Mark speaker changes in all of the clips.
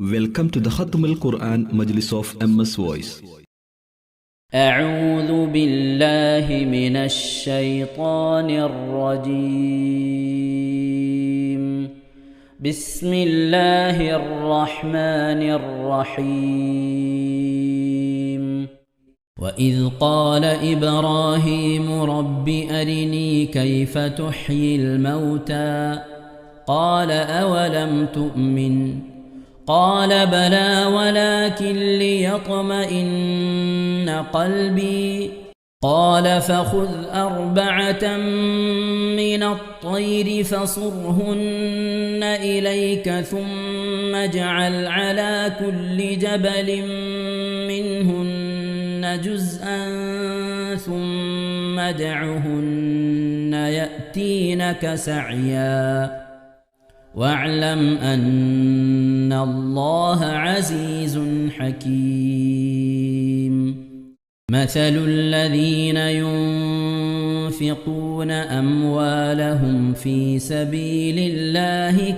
Speaker 1: Welcome to the Khatam al-Quran Majlis of MS Voice.
Speaker 2: أعوذ بالله من الشيطان الرجيم. بسم الله الرحمن الرحيم. وإذ قال إبراهيم رب أرني كيف تحيي الموتى قال أولم تؤمن قال بلى ولكن ليطمئن قلبي قال فخذ 4 من الطير فصرهن إليك ثم اجعل على كل جبل منهن جزءا ثم ادعهن يأتينك سعيا واعلم أن الله عزيز حكيم. مثل الذين ينفقون أموالهم في سبيل الله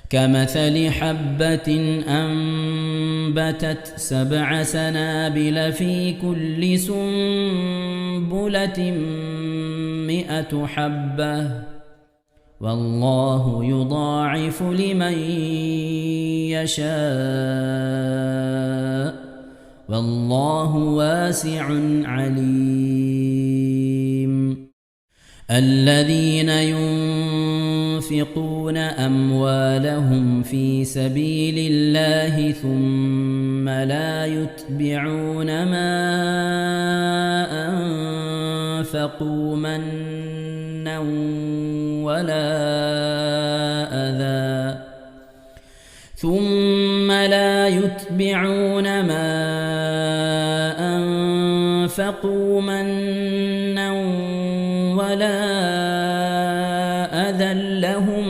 Speaker 2: كمثل حبة أنبتت 7 سنابل في كل سنبلة 100 حبة والله يضاعف لمن يشاء والله واسع عليم. الذين ينفقون أموالهم في سبيل الله ثم لا يتبعون ما أنفقوا منا ولا أذى لهم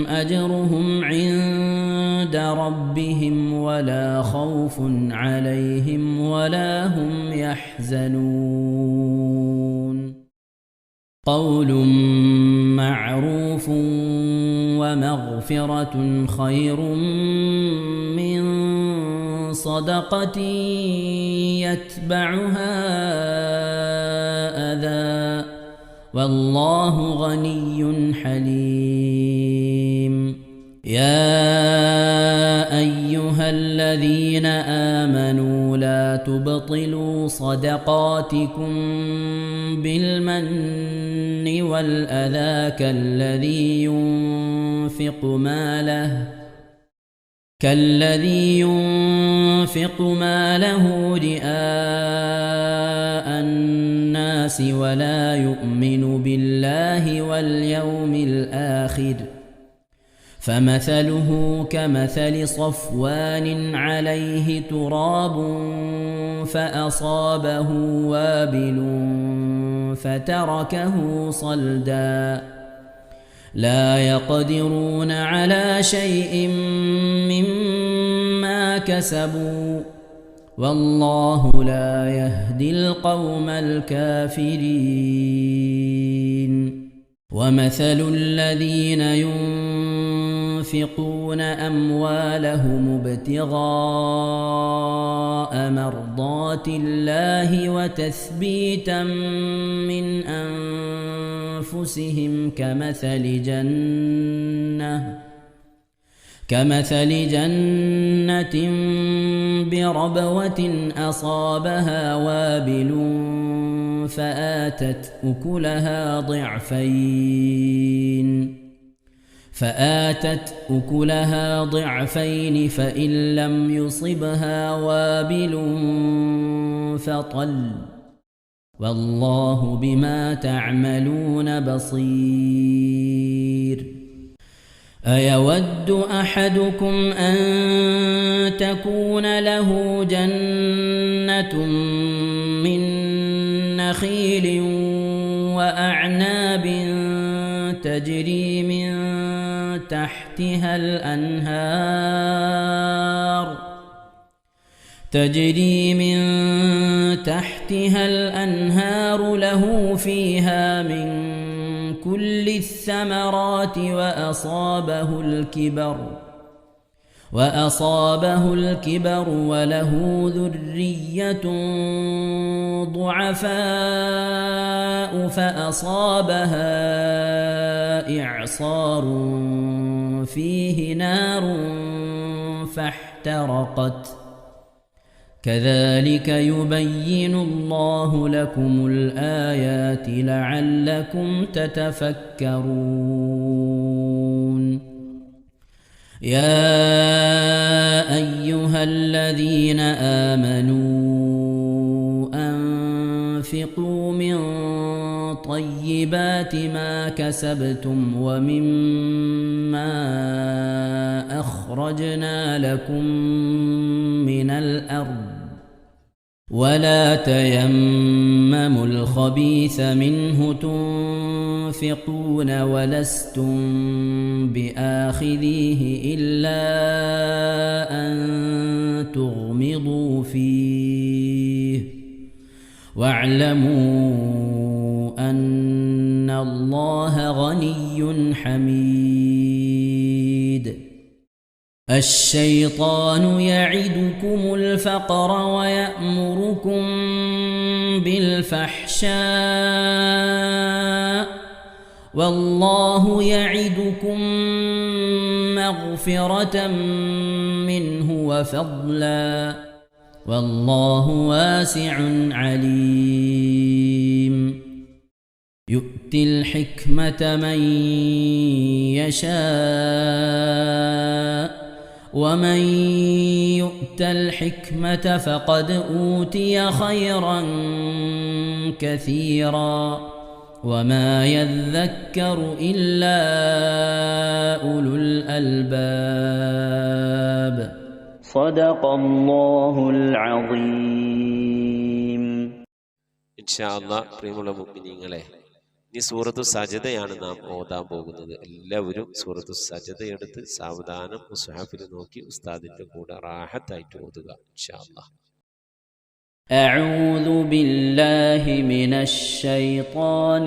Speaker 2: أجرهم عند ربهم ولا خوف عليهم ولا هم يحزنون. قول معروف ومغفرة خير من صدقة يتبعها أذى والله غني حليم. يا أيها الذين آمنوا لا تبطلوا صدقاتكم بالمن والأذى كالذي ينفق ماله رئاء الناس ولا يؤمن بالله واليوم الآخر فمثله كمثل صفوان عليه تراب فأصابه وابل فتركه صلدا لا يقدرون على شيء مما كسبوا والله لا يهدي القوم الكافرين. ومثل الذين ينفقون أموالهم ابتغاء مرضات الله وتثبيتا من أنفسهم كمثل جنة بربوة أصابها وابل فآتت أكلها ضعفين فإن لم يصبها وابل فطل والله بما تعملون بصير. أيود أحدكم أن تكون له جنة من نخيل وأعناب تجري من تحتها الأنهار له فيها من كل الثمرات وأصابه الكبر وله ذرية ضعفاء فأصابها إعصار فيه نار فاحترقت كذلك يبين الله لكم الآيات لعلكم تتفكرون يا أيها الذين آمنوا أنفقوا من طيبات ما كسبتم ومما أخرجنا لكم من الأرض ولا تيمموا الخبيث منه تنفقون ولستم بآخذيه إلا أن تغمضوا فيه واعلموا أن الله غني حميد الشيطان يعدكم الفقر ويأمركم بالفحشاء والله يعدكم مغفرة منه وفضلا والله واسع عليم يؤتي الحكمة من يشاء ومن يؤت الحكمة فقد أوتي خيرا كثيرا وما يذكر إلا أولو الألباب صدق الله العظيم
Speaker 3: إن شاء الله പ്രിയമുള്ള മുഅ്മിനീങ്ങളെ ഈ സൂറത്തു സജദയാണ് നാം ഓതാൻ പോകുന്നത്. എല്ലാവരും സൂറത്തു സജദ എടുത്ത് സാവധാനം മുസ്ഹഫിൽ നോക്കി ഉസ്താദിന്റെ കൂടെ റാഹത്തായിട്ട് ഓതുക ഇൻഷാ അല്ലാഹ്.
Speaker 2: أعوذ بالله من الشيطان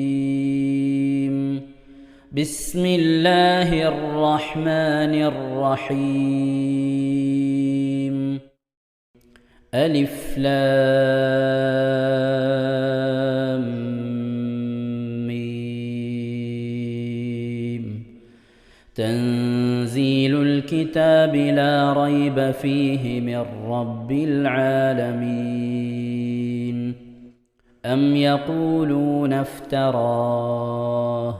Speaker 2: الرجيم بسم الله الرحمن الرحيم ألف لام ميم تنزيل الكتاب لا ريب فيه من رب العالمين أم يقولون افتراه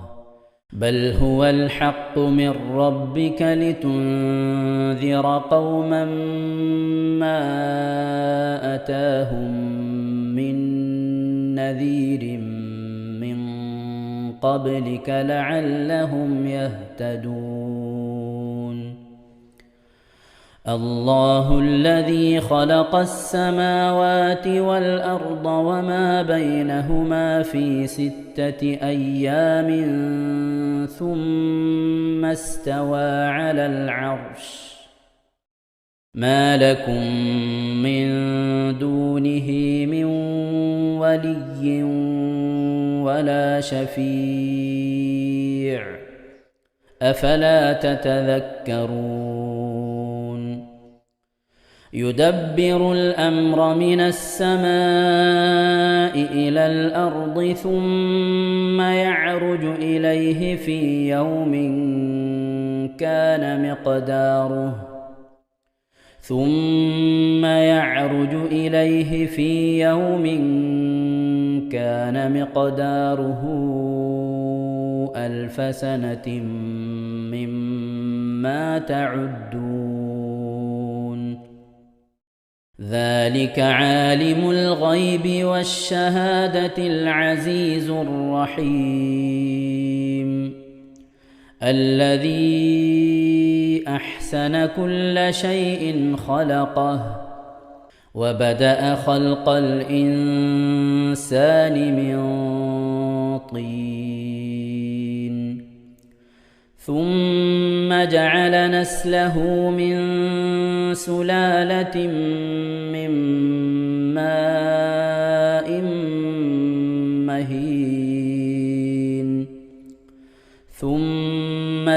Speaker 2: بل هو الحق من ربك لتنذر قوما ما أتاهم من نذير من قبلك لعلهم يهتدون الله الذي خلق السماوات والأرض وما بينهما في 6 أيام ثم استوى على العرش ما لكم من دونه من ولي ولا شفيع أفلا تتذكرون يدبر الأمر من السماء إلى الأرض ثم يعرج إليه في يوم كان مقداره 1000 سنة مما تعدون ذلك عالم الغيب والشهادة العزيز الرحيم الذي أحسن كل شيء خلقه وبدأ خلق الإنسان من طين ثم جعل نسله من سلالة من ماء مهين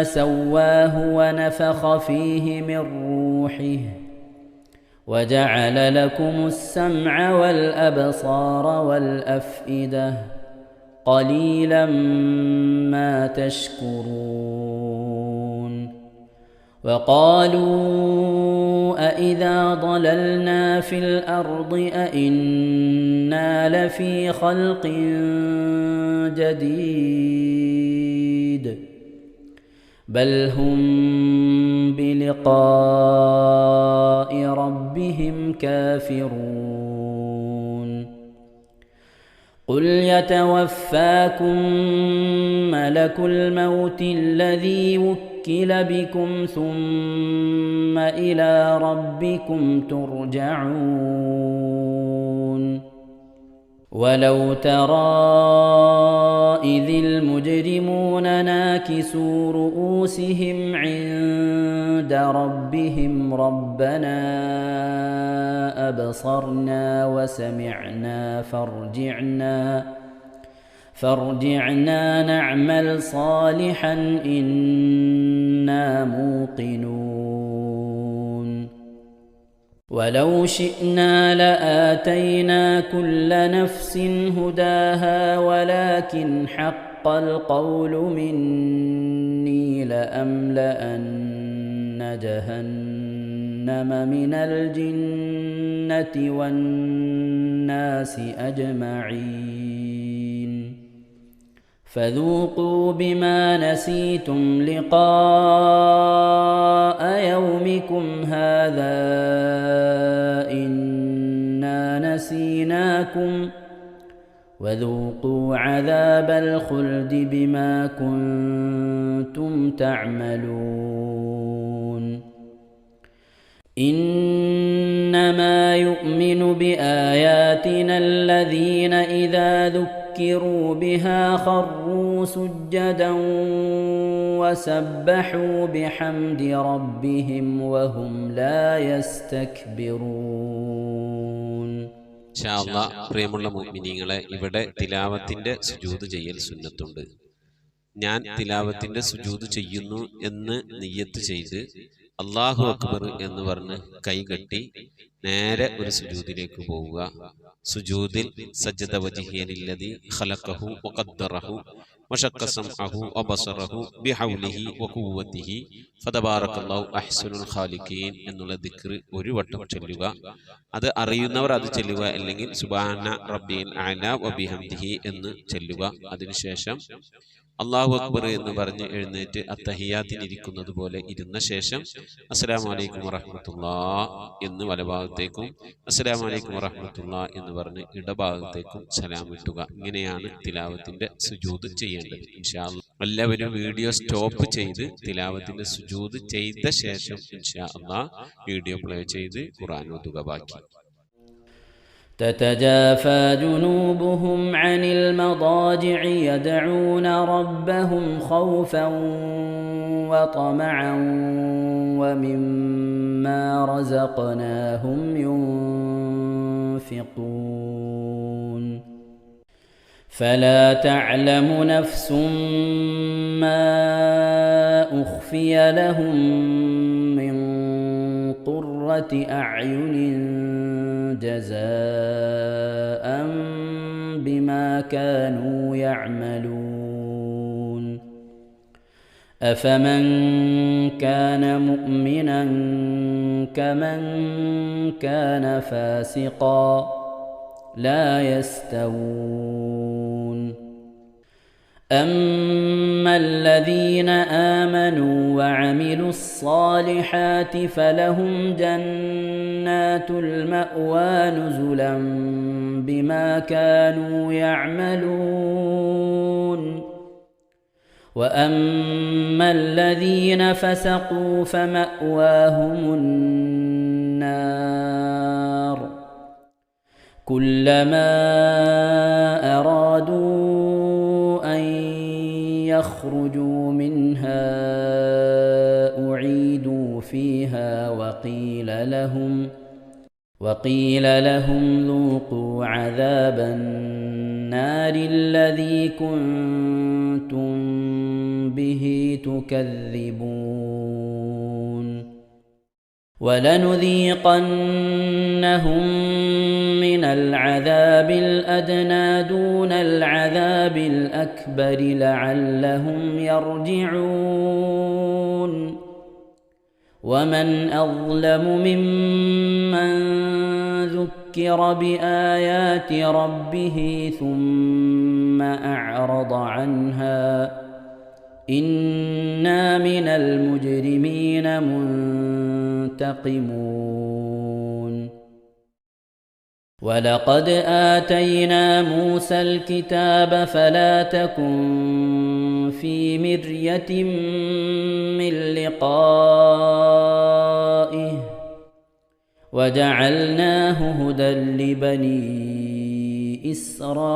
Speaker 2: سواه ونفخ فيه من روحه وجعل لكم السمع والأبصار والأفئدة قليلا ما تشكرون وقالوا أإذا ضللنا في الأرض أإنا لفي خلق جديد بل هم بلقاء ربهم كافرون قل يتوفاكم ملك الموت الذي وكل بكم ثم إلى ربكم ترجعون ولو ترى إذ المجرمون ناكسوا رؤوسهم عند ربهم ربنا أبصرنا وسمعنا فارجعنا نعمل صالحا إنا موقنون ولو شئنا لآتينا كل نفس هداها ولكن حق القول مني لأملأن جهنم من الجنة والناس أجمعين فذوقوا بما نسيتم لقاء يومكم هذا إنا نسيناكم وذوقوا عذاب الخلد بما كنتم تعملون إنما يؤمن بآياتنا الذين إذا ذكروا بها خروا سجدا وسبحوا بحمد ربهم وهم لا يستكبرون.
Speaker 3: ഇൻഷാ അല്ലാഹ് പ്രിയമുള്ള മുഅ്മിനീങ്ങളെ, ഇവിടെ തിലാവത്തിന്റെ സുജൂദ് ചെയ്യൽ സുന്നത്തുണ്ട്. ഞാൻ തിലാവത്തിന്റെ സുജൂദ് ചെയ്യുന്നു എന്ന് നിയ്യത്ത് ചെയ്ത് അല്ലാഹു അക്ബർ എന്ന് പറഞ്ഞ് കൈകെട്ടി നേരെ ഒരു സുജൂദിലേക്ക് പോവുക. സുജൂദിൽ സജ്ജദ വജ്ഹിയ ലില്ലദി ഖലഖഹു വഖദ്ദറഹു വശഖ്ഖ സമഅഹു വബസറഹു ബിഹൗലിഹി വഖുവ്വതിഹി ഫതബാറകല്ലാഹു അഹ്സനുൽ ഖാലിഖീൻ എന്നുള്ള ദിക്ർ ഒരു വട്ടം ചൊല്ലുക. അത് അറിയുന്നവർ അത് ചൊല്ലുക, അല്ലെങ്കിൽ സുബ്ഹാന റബ്ബിൽ അഅല വബിഹംദിഹി എന്ന് ചൊല്ലുക. അതിനുശേഷം അല്ലാഹു അക്ബർ എന്ന് പറഞ്ഞ് എഴുന്നേറ്റ് അത്തഹിയാത്തിനിരിക്കുന്നത് പോലെ ഇരുന്ന ശേഷം അസ്സലാമു അലൈക്കും വറഹ്മത്തുള്ളാഹ് എന്ന് വലഭാഗത്തേക്കും അസ്സലാമു അലൈക്കും വറഹ്മത്തുള്ളാഹ് എന്ന് പറഞ്ഞ് ഇടഭാഗത്തേക്കും സലാം ഇട്ടുക. ഇങ്ങനെയാണ് തിലാവത്തിന്റെ സുജൂദ് ചെയ്യേണ്ടത്. ഇൻഷാ അല്ലാഹ് എല്ലാവരും വീഡിയോ സ്റ്റോപ്പ് ചെയ്ത് തിലാവത്തിന്റെ സുജൂദ് ചെയ്ത ശേഷം ഇൻഷാ അല്ലാഹ് വീഡിയോ പ്ലേ ചെയ്ത് ഖുർആൻ ഓതുക. ബാക്കി
Speaker 2: تتجافى جنوبهم عن المضاجع يدعون ربهم خوفا وطمعا ومما رزقناهم ينفقون فلا تعلم نفس ما أخفي لهم من قرة أعين جزاء بما كانوا يعملون أفمن كان مؤمنا كمن كان فاسقا لا يستوون أما الذين آمنوا وعملوا الصالحات فلهم جنات المأوى نزلا بما كانوا يعملون وأما الذين فسقوا فمأواهم النار كلما أرادوا أن يخرجوا منها أعيدوا فيها وقيل لهم ذوقوا عذاب النار الذي كنتم به تكذبون ولنذيقنهم من العذاب الأدنى دون العذاب الأكبر لعلهم يرجعون ومن أظلم ممن ذكر بآيات ربه ثم أعرض عنها إنا من المجرمين منتقمون ولقد آتينا موسى الكتاب فلا تكن في مرية من لقائه وجعلناه هدى لبني إسرائيل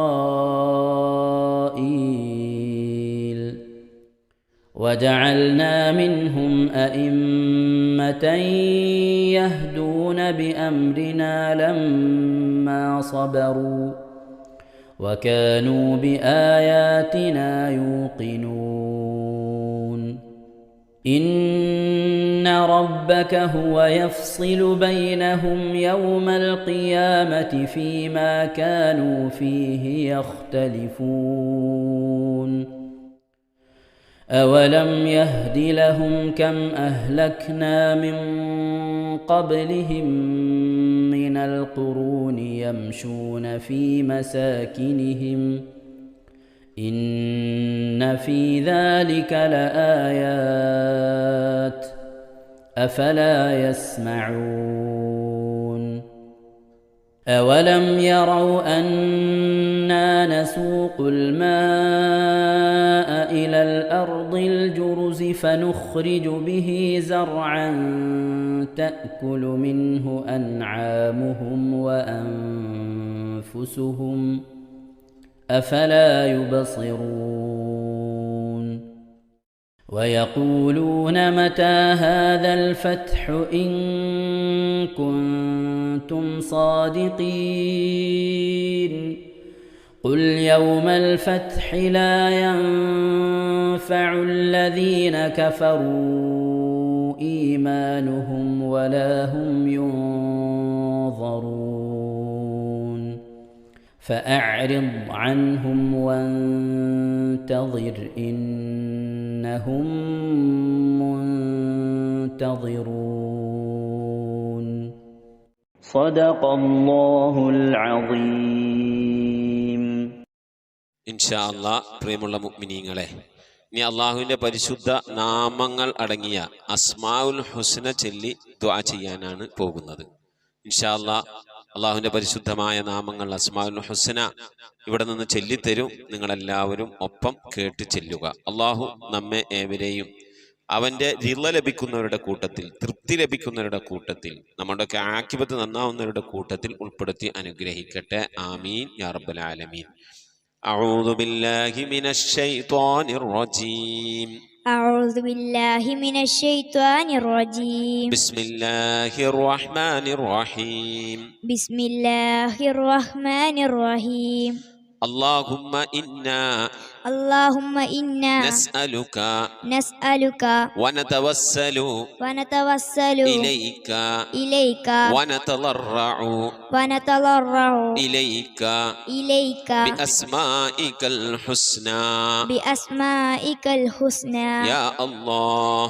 Speaker 2: وجعلنا منهم أئمة يهدون بأمرنا لما صبروا وكانوا بآياتنا يوقنون إن ربك هو يفصل بينهم يوم القيامة فيما كانوا فيه يختلفون أولم يهد لهم كم أهلكنا من قبلهم من القرون يمشون في مساكنهم إن في ذلك لآيات أفلا يسمعون أولم يروا أنا نسوق الماء إلى الأرض الجرز فنخرج به زرعا تأكل منه أنعامهم وأنفسهم أفلا يبصرون ويقولون متى هذا الفتح إن كنتم صادقين قل يوم الفتح لا ينفع الذين كفروا إيمانهم ولا هم ينظرون فأعرض عنهم وانتظر إنهم منتظرون صدق الله العظيم.
Speaker 3: ഇൻഷാ അല്ലാഹ് പ്രിയമുള്ള മുഅ്മിനീങ്ങളെ, ഇനി അള്ളാഹുവിൻ്റെ പരിശുദ്ധ നാമങ്ങൾ അടങ്ങിയ അസ്മാഉൽ ഹുസ്ന ചൊല്ലി ദുആ ചെയ്യാനാണ് പോകുന്നത്. ഇൻഷാ അല്ലാഹ് അള്ളാഹുവിൻ്റെ പരിശുദ്ധമായ നാമങ്ങൾ അസ്മാഉൽ ഹുസ്ന ഇവിടെ നിന്ന് ചൊല്ലിത്തരും. നിങ്ങളെല്ലാവരും ഒപ്പം കേട്ട് ചെല്ലുക. അള്ളാഹു നമ്മെ ഏവരെയും അവൻ്റെ റിള ലഭിക്കുന്നവരുടെ കൂട്ടത്തിൽ, തൃപ്തി ലഭിക്കുന്നവരുടെ കൂട്ടത്തിൽ, നമ്മുടെയൊക്കെ ആഖിബത്ത് നന്നാവുന്നവരുടെ കൂട്ടത്തിൽ ഉൾപ്പെടുത്തി അനുഗ്രഹിക്കട്ടെ. ആമീൻ യാ റബ്ബൽ ആലമീൻ. أعوذ بالله من الشيطان الرجيم.
Speaker 4: أعوذ بالله من الشيطان الرجيم.
Speaker 3: بسم الله الرحمن الرحيم.
Speaker 4: بسم الله الرحمن الرحيم.
Speaker 3: اللهم إنا نسألك ونتوسل إليك ونتضرع إليك بأسمائك الحسنى يا الله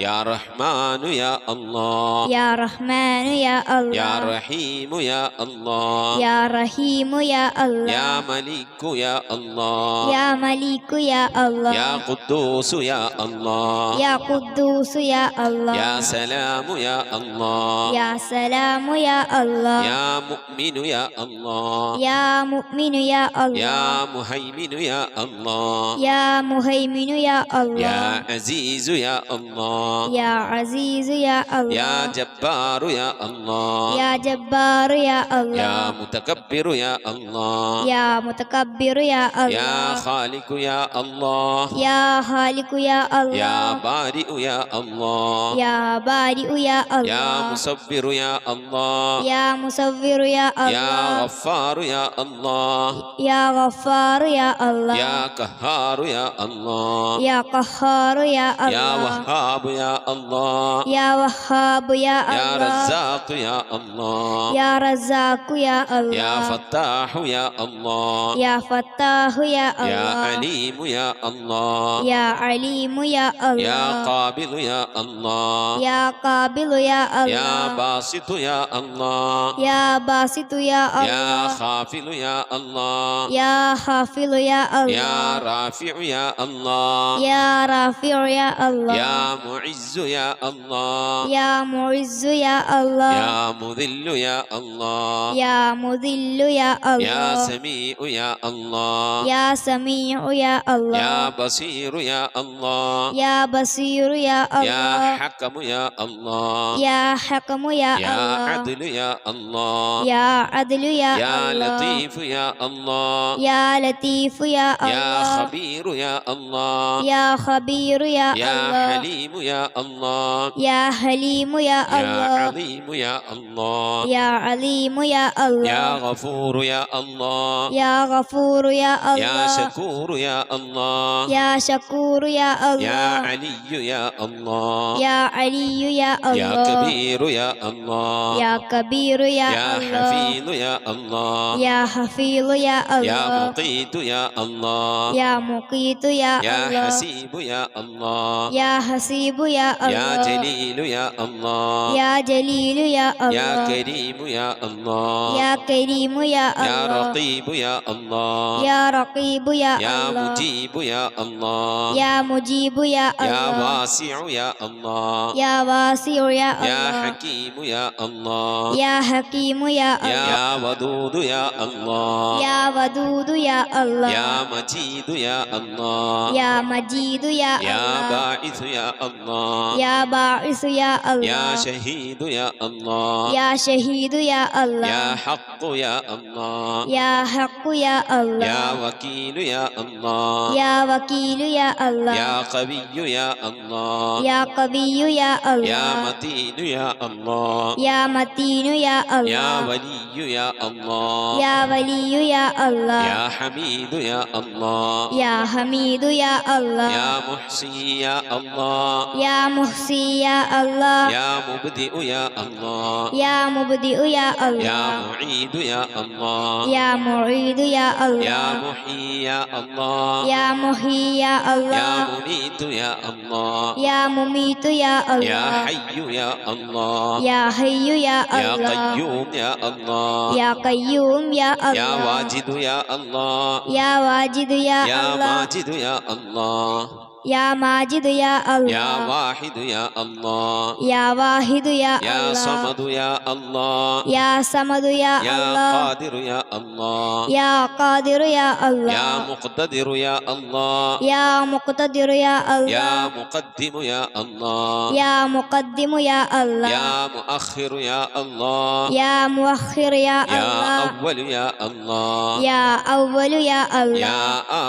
Speaker 3: يا رحمن يا الله
Speaker 4: يا رحمن يا الله
Speaker 3: يا رحيم يا الله
Speaker 4: يا رحيم يا الله
Speaker 3: يا ملك يا الله
Speaker 4: يا ملك يا الله
Speaker 3: يا قدوس يا الله
Speaker 4: يا قدوس يا الله
Speaker 3: يا سلام يا الله
Speaker 4: يا سلام يا الله
Speaker 3: يا مؤمن يا الله
Speaker 4: يا مؤمن يا الله
Speaker 3: يا مهيمن يا الله
Speaker 4: يا مهيمن يا الله
Speaker 3: يا عزيز يا الله
Speaker 4: يا عزيز يا الله
Speaker 3: يا جبار يا الله
Speaker 4: يا جبار يا الله
Speaker 3: يا متكبر يا الله
Speaker 4: يا متكبر يا الله
Speaker 3: يا خالق يا الله
Speaker 4: يا خالق يا الله
Speaker 3: يا بارئ يا الله
Speaker 4: يا بارئ يا
Speaker 3: يا
Speaker 4: الله
Speaker 3: مصبر يا الله
Speaker 4: يا مصور يا
Speaker 3: يا
Speaker 4: الله
Speaker 3: غفار يا الله
Speaker 4: يا غفار يا الله
Speaker 3: يا قهار يا الله
Speaker 4: يا قهار يا
Speaker 3: يا
Speaker 4: الله
Speaker 3: وهاب يا الله
Speaker 4: يا وهاب يا
Speaker 3: يا
Speaker 4: الله
Speaker 3: رزاق يا الله
Speaker 4: يا رزاق يا الله
Speaker 3: يا فتاح يا الله
Speaker 4: يا فتاح يا
Speaker 3: يا
Speaker 4: الله
Speaker 3: عليم يا الله
Speaker 4: يا عليم يا
Speaker 3: يا
Speaker 4: الله
Speaker 3: قابل يا الله
Speaker 4: يا قابل يا
Speaker 3: يا
Speaker 4: الله
Speaker 3: باسط يا الله
Speaker 4: يا باسط يا
Speaker 3: يا
Speaker 4: الله
Speaker 3: خافل يا الله
Speaker 4: يا حافظ يا
Speaker 3: يا
Speaker 4: الله
Speaker 3: رافع يا الله
Speaker 4: يا رافع يا الله
Speaker 3: يا معز يا الله
Speaker 4: يا معز يا الله
Speaker 3: يا مذل يا الله
Speaker 4: يا مذل يا
Speaker 3: يا
Speaker 4: الله
Speaker 3: سميع يا الله
Speaker 4: يا سميع يا الله
Speaker 3: يا بصير يا الله
Speaker 4: يا بصير يا
Speaker 3: يا
Speaker 4: الله
Speaker 3: حكم يا الله
Speaker 4: يا حكم يا
Speaker 3: يا
Speaker 4: الله
Speaker 3: عدل يا الله
Speaker 4: يا عدل يا
Speaker 3: يا
Speaker 4: الله
Speaker 3: لطيف يا الله
Speaker 4: يا لطيف يا
Speaker 3: يا
Speaker 4: الله
Speaker 3: خبير يا الله
Speaker 4: يا خبير يا
Speaker 3: يا
Speaker 4: الله
Speaker 3: حليم يا الله
Speaker 4: يا حليم يا
Speaker 3: يا
Speaker 4: الله
Speaker 3: عظيم يا الله
Speaker 4: يا عليم يا
Speaker 3: يا
Speaker 4: الله
Speaker 3: غفور يا الله
Speaker 4: يا غفور يا
Speaker 3: يا
Speaker 4: الله
Speaker 3: شكور يا الله
Speaker 4: يا شكور يا
Speaker 3: يا
Speaker 4: الله
Speaker 3: علي يا الله
Speaker 4: يا علي يا
Speaker 3: يا
Speaker 4: الله
Speaker 3: كبير يا الله
Speaker 4: يا كبير يا
Speaker 3: يا
Speaker 4: الله
Speaker 3: حفيظ يا الله
Speaker 4: يا حفيظ يا
Speaker 3: يا
Speaker 4: الله
Speaker 3: مقيت يا الله
Speaker 4: يا مقيت يا
Speaker 3: يا
Speaker 4: الله
Speaker 3: حسيب يا الله
Speaker 4: يا حسيب يا
Speaker 3: يا
Speaker 4: الله
Speaker 3: جليل يا الله
Speaker 4: يا جليل يا
Speaker 3: يا
Speaker 4: الله
Speaker 3: كريم يا الله
Speaker 4: يا كريم يا
Speaker 3: يا
Speaker 4: الله
Speaker 3: رقيب يا الله
Speaker 4: يا رقيب يا
Speaker 3: يا
Speaker 4: الله
Speaker 3: مجيب يا الله
Speaker 4: يا مجيب يا
Speaker 3: يا
Speaker 4: الله
Speaker 3: واسع يا الله
Speaker 4: يا واسع يا
Speaker 3: يا
Speaker 4: الله
Speaker 3: حكيم يا الله
Speaker 4: يا حكيم يا الله
Speaker 3: يا ودود يا الله
Speaker 4: يا ودود يا الله
Speaker 3: يا مجيد يا الله
Speaker 4: يا مجيد يا
Speaker 3: يا
Speaker 4: الله
Speaker 3: باعث يا الله
Speaker 4: يا باعث يا
Speaker 3: يا
Speaker 4: الله
Speaker 3: شهيد يا الله
Speaker 4: يا شهيد يا الله
Speaker 3: يا حق يا الله
Speaker 4: يا حق يا الله
Speaker 3: يا وكيل يا الله
Speaker 4: يا وكيل يا الله
Speaker 3: يا قوي يا الله
Speaker 4: يا قوي يا
Speaker 3: يا
Speaker 4: الله
Speaker 3: متين يا الله
Speaker 4: يا متين يا
Speaker 3: يا
Speaker 4: الله
Speaker 3: ولي يا الله
Speaker 4: يا ولي يا الله
Speaker 3: يا حميد يا الله
Speaker 4: يا حميد يا الله
Speaker 3: يا محصي يا الله
Speaker 4: يا محصي يا الله
Speaker 3: يا مبدئ يا الله
Speaker 4: يا مبدئ يا
Speaker 3: يا
Speaker 4: الله
Speaker 3: معيد يا الله
Speaker 4: يا معيد يا
Speaker 3: يا
Speaker 4: الله
Speaker 3: محيي يا الله
Speaker 4: يا محيي يا
Speaker 3: يا
Speaker 4: الله
Speaker 3: مميت يا الله
Speaker 4: يا مميت يا
Speaker 3: يا
Speaker 4: الله
Speaker 3: حي يا الله
Speaker 4: يا حي يا
Speaker 3: يا
Speaker 4: الله
Speaker 3: قيوم يا الله
Speaker 4: يا قيوم يا
Speaker 3: يا
Speaker 4: الله
Speaker 3: واجد يا الله
Speaker 4: يا واجد يا
Speaker 3: يا
Speaker 4: الله
Speaker 3: ماجد يا الله
Speaker 4: يا ماجد يا
Speaker 3: يا
Speaker 4: الله
Speaker 3: واحد يا الله
Speaker 4: يا واحد يا
Speaker 3: يا
Speaker 4: الله
Speaker 3: صمد يا الله
Speaker 4: يا صمد يا
Speaker 3: يا
Speaker 4: الله
Speaker 3: قادر يا الله
Speaker 4: يا قادر يا الله
Speaker 3: يا مقتدر يا الله
Speaker 4: يا مقتدر يا
Speaker 3: يا
Speaker 4: الله
Speaker 3: مقدم يا الله
Speaker 4: يا مقدم يا الله
Speaker 3: يا مؤخر يا الله
Speaker 4: يا مؤخر يا
Speaker 3: يا
Speaker 4: الله
Speaker 3: أول يا الله
Speaker 4: يا أول يا الله
Speaker 3: يا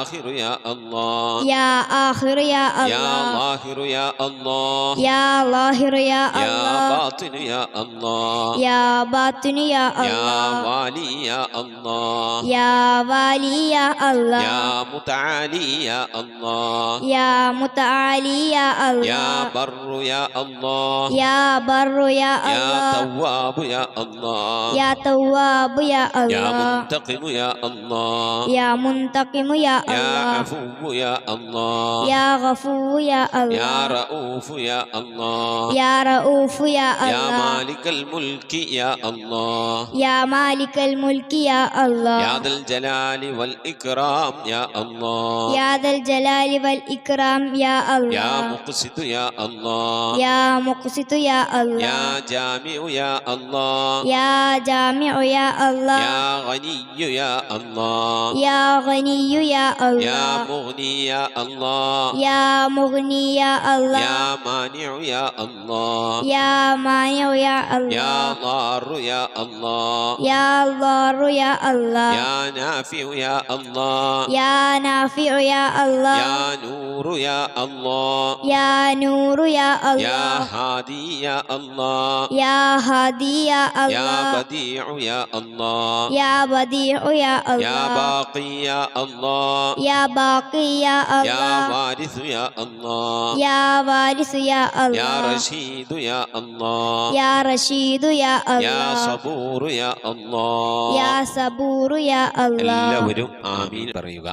Speaker 3: آخر يا الله
Speaker 4: يا آخر يا
Speaker 3: يا
Speaker 4: الله
Speaker 3: ظاهر يا الله
Speaker 4: يا ظاهر يا
Speaker 3: يا
Speaker 4: الله
Speaker 3: باطن يا الله
Speaker 4: يا باطن يا
Speaker 3: يا
Speaker 4: الله
Speaker 3: والي يا الله
Speaker 4: يا والي يا الله
Speaker 3: يا متعالي يا الله
Speaker 4: يا متعالي يا
Speaker 3: يا
Speaker 4: الله
Speaker 3: بر يا الله
Speaker 4: يا بر يا
Speaker 3: يا
Speaker 4: الله
Speaker 3: تواب يا الله
Speaker 4: يا تواب يا
Speaker 3: يا
Speaker 4: الله
Speaker 3: منتقم يا الله
Speaker 4: يا منتقم يا
Speaker 3: يا
Speaker 4: الله
Speaker 3: عفو يا الله
Speaker 4: يا غفور يا
Speaker 3: يا
Speaker 4: الله
Speaker 3: رؤوف يا الله
Speaker 4: يا رؤوف يا
Speaker 3: يا
Speaker 4: الله
Speaker 3: مالك الملك يا الله
Speaker 4: يا مالك الملك يا الله
Speaker 3: يا ذا الجلال والإكرام يا الله
Speaker 4: يا ذا الجلال والإكرام يا
Speaker 3: يا
Speaker 4: الله
Speaker 3: مقسط يا الله
Speaker 4: يا مقسط يا الله
Speaker 3: يا جامع يا الله
Speaker 4: يا جامع يا الله
Speaker 3: يا غني يا الله
Speaker 4: يا غني يا
Speaker 3: يا
Speaker 4: الله
Speaker 3: مغني يا الله
Speaker 4: യാ മുഗ്നി യാ അല്ലാഹ്
Speaker 3: യാ മാനിഉ യാ അല്ലാഹ്
Speaker 4: യാ മാനിഉ യാ
Speaker 3: യാ
Speaker 4: അല്ലാഹ്
Speaker 3: ളാറു യാ അല്ലാഹ്
Speaker 4: യാ ളാറു യാ അല്ലാഹ്
Speaker 3: യാ നാഫിഉ യാ അല്ലാഹ്
Speaker 4: യാ നാഫിഉ യാ അല്ലാഹ്
Speaker 3: യാ നൂറു യാ അല്ലാഹ്
Speaker 4: യാ നൂറു യാ
Speaker 3: യാ
Speaker 4: അല്ലാഹ്
Speaker 3: ഹാദി യാ അല്ലാഹ്
Speaker 4: യാ ഹാദി യാ
Speaker 3: യാ
Speaker 4: അല്ലാഹ്
Speaker 3: ബദീഉ യാ അല്ലാഹ്
Speaker 4: യാ ബദീഉ യാ
Speaker 3: യാ
Speaker 4: അല്ലാഹ്
Speaker 3: ബാഖി യാ അല്ലാഹ്
Speaker 4: യാ ബാഖി യാ
Speaker 3: യാ
Speaker 4: അല്ലാഹ്
Speaker 3: വാരിസു യാ അല്ലാഹ്
Speaker 4: യാ വാരിസു യാ
Speaker 3: യാ
Speaker 4: അല്ലാഹ്
Speaker 3: റഷീദു യാ അല്ലാഹ്
Speaker 4: യാ റഷീദു യാ
Speaker 3: യാ
Speaker 4: അല്ലാഹ്
Speaker 3: സബൂറു യാ അല്ലാഹ്.
Speaker 4: യാ സബൂറു യാ അല്ലാഹ്.
Speaker 3: എല്ലാവരും ആമീൻ പറയുക.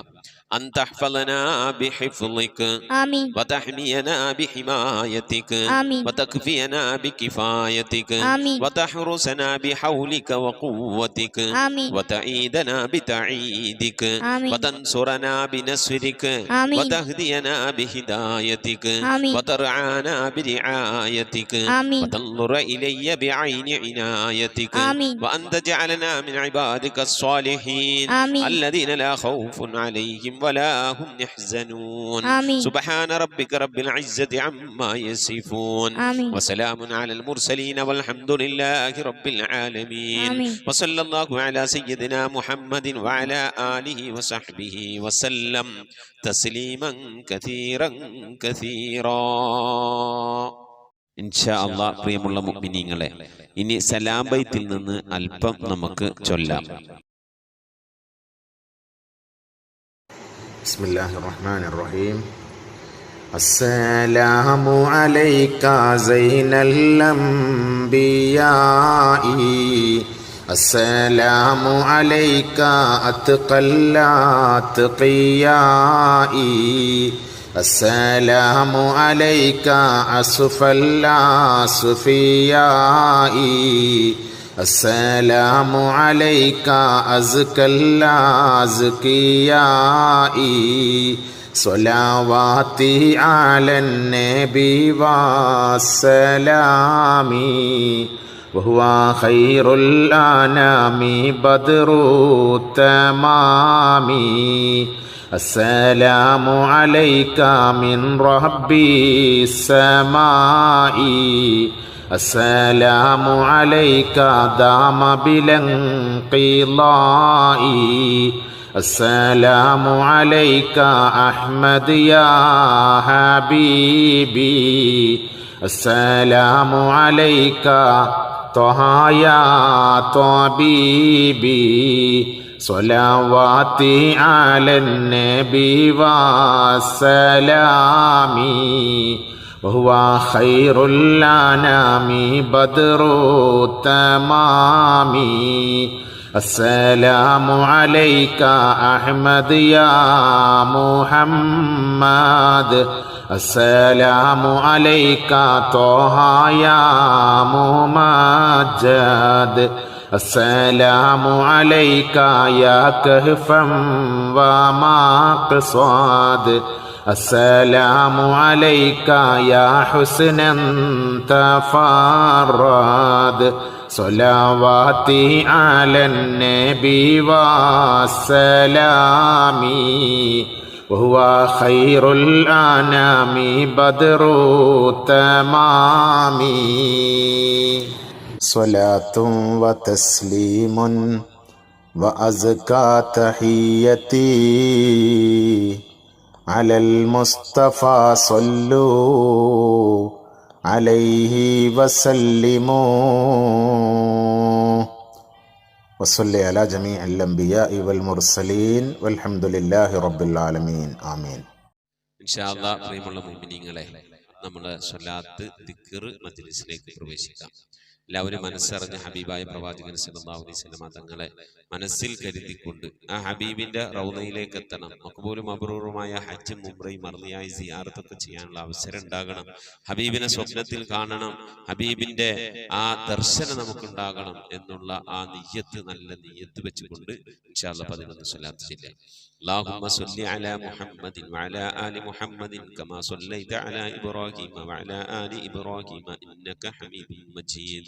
Speaker 3: أن تحفظنا بحفظك
Speaker 4: ആമീൻ
Speaker 3: وتحمينا بحمايتك
Speaker 4: ആമീൻ
Speaker 3: وتكفينا بكفايتك
Speaker 4: ആമീൻ
Speaker 3: وتحرسنا بحولك وقوتك
Speaker 4: ആമീൻ
Speaker 3: وتعيدنا بتعييدك
Speaker 4: ആമീൻ
Speaker 3: وتنصرنا بنصرك
Speaker 4: ആമീൻ
Speaker 3: وتهدينا بهدايتك
Speaker 4: ആമീൻ
Speaker 3: وترعانا برعايتك
Speaker 4: ആമീൻ
Speaker 3: وتنظر إلي بعين عنايتك
Speaker 4: ആമീൻ
Speaker 3: وأن تجعلنا من عبادك الصالحين
Speaker 4: ആമീൻ
Speaker 3: الذين لا خوف عليهم ولا هم يحزنون
Speaker 4: آمين.
Speaker 3: سبحان ربك رب العزة عما يصفون
Speaker 4: آمين.
Speaker 3: وسلام على المرسلين والحمد لله رب العالمين
Speaker 4: آمين.
Speaker 3: وصلى الله على سيدنا محمد وعلى آله وصحبه وسلم تسليما كثيرا كثيرا. ഇൻഷാ അല്ലാഹ് പ്രിയമുള്ള മുഅ്മിനീങ്ങളെ, ഇനി സലാം ബൈത്തിൽ നിന്ന് അല്പം നമുക്ക് ചൊല്ലാം.
Speaker 5: بسم الله الرحمن الرحيم. السلام عليك زين الأنبياء السلام عليك أتقى الأتقياء السلام عليك أصفى الأصفياء السلام عليك أزكى الأزكياء صلواتي على النبي والسلام وهو خير الأنام بدر التمام السلام عليك من ربي السماء السلام عليك دام بلا انقضاء السلام عليك أحمد يا حبيبي السلام عليك طه يا طبيبي صلواتي على النبي والسلام وهو خير الأنام بدر التمام السلام عليك أحمد يا محمد السلام عليك طه يا ممجد السلام عليك يا كهفا ومقصد السلام عليك يا حسنا تفرد صلواتي على النبي والسلام وهو خير الأنام بدر التمام صلاة وتسليم وأزكى تحيتي على المصطفى صلوا عليه وسلموا وصل على جميع الأنبياء والمرسلين والحمد لله رب العالمين آمين.
Speaker 3: ഇൻഷാ അല്ലാഹ് പ്രിയമുള്ള മുഅ്മിനീങ്ങളെ, നമ്മുടെ സ്വലാത്ത് ദിക്ർ മജ്ലിസിലേക്ക് പ്രവേശിക്കാം. എല്ലാവരും മനസ്സറിഞ്ഞ് ഹബീബായ പ്രവാചകൻ സല്ലല്ലാഹു അലൈഹി വസല്ലം തങ്ങളെ മനസ്സിൽ കരുതിക്കൊണ്ട് ആ ഹബീബിന്റെ റൗളയിലേക്ക് എത്തണം. മഖ്ബൂലും മബ്റൂറുമായ ഹജ്ജും ഉംറയും മർളിയായ സിയാറത്തൊക്കെ ചെയ്യാനുള്ള അവസരം ഉണ്ടാകണം. ഹബീബിനെ സ്വപ്നത്തിൽ കാണണം, ഹബീബിന്റെ ആ ദർശനം നമുക്കുണ്ടാകണം എന്നുള്ള ആ നിയ്യത്ത്, നല്ല നിയ്യത്ത് വെച്ചുകൊണ്ട് ഇൻഷാ അല്ലാഹ് 11 സ്വലാത്ത് ചൊല്ലാം. اللهم صل على محمد وعلى آل محمد كما صليت على إبراهيم وعلى آل إبراهيم إنك حميد مجيد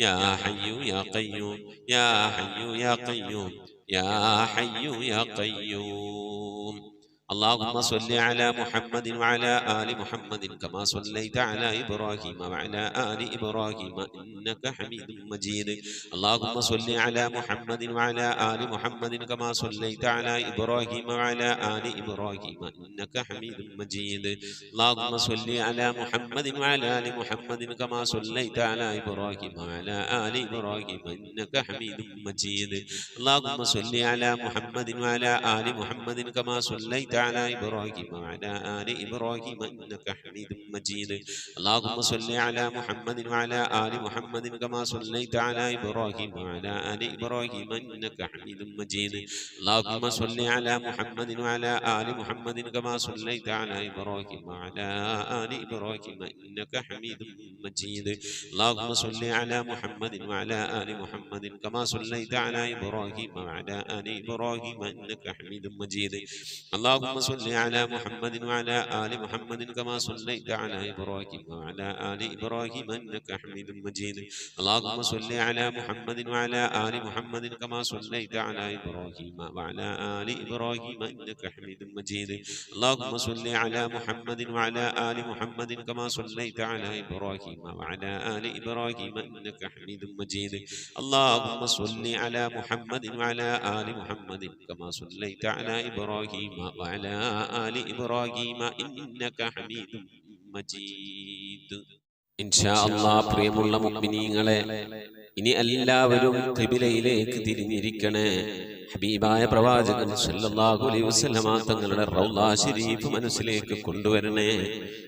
Speaker 3: يا حي يا قيوم يا حي يا قيوم يا حي يا قيوم. اللهم صل على محمد وعلى آل محمد كما صليت على إبراهيم وعلى آل إبراهيم إنك حميد مجيد. اللهم صل على محمد وعلى آل محمد كما صليت على إبراهيم وعلى آل إبراهيم إنك حميد مجيد. اللهم صل على محمد وعلى آل محمد كما صليت على إبراهيم وعلى آل إبراهيم إنك حميد مجيد. اللهم صل على محمد وعلى آل محمد كما صليت على إبراهيم وعلى آل إبراهيم إنك حميد مجيد. اللهم صل على محمد وعلى آل محمد كما صليت على إبراهيم وعلى آل إبراهيم إنك حميد مجيد. اللهم صل على محمد وعلى آل محمد كما صليت على إبراهيم وعلى آل إبراهيم إنك حميد مجيد. اللهم صل على محمد وعلى آل محمد كما صليت على إبراهيم وعلى آل إبراهيم إنك حميد مجيد. اللهم صل على محمد وعلى آل محمد كما صليت على إبراهيم وعلى آل إبراهيم إنك حميد مجيد. اللهم صل على محمد وعلى آل محمد كما صليت على إبراهيم وعلى آل إبراهيم إنك حميد مجيد. اللهم صل على محمد وعلى آل محمد كما صليت على إبراهيم وعلى آل إبراهيم إنك حميد مجيد. اللهم صل على محمد وعلى آل محمد كما صليت على إبراهيم وعلى آل إبراهيم إنك حميد مجيد. ഇൻഷാ അല്ലാഹ് പ്രിയമുള്ള മുഅ്മിനീങ്ങളെ, ഇനി എല്ലാവരും ഖിബിലയിലേക്ക് തിരിഞ്ഞിരിക്കണേ. ഹബീബായ പ്രവാചകൻ സല്ലല്ലാഹു അലൈഹി വസല്ലമ തങ്ങളുടെ റൗള ശരീഫ് മനസ്സിലേക്ക് കൊണ്ടുവരണേ.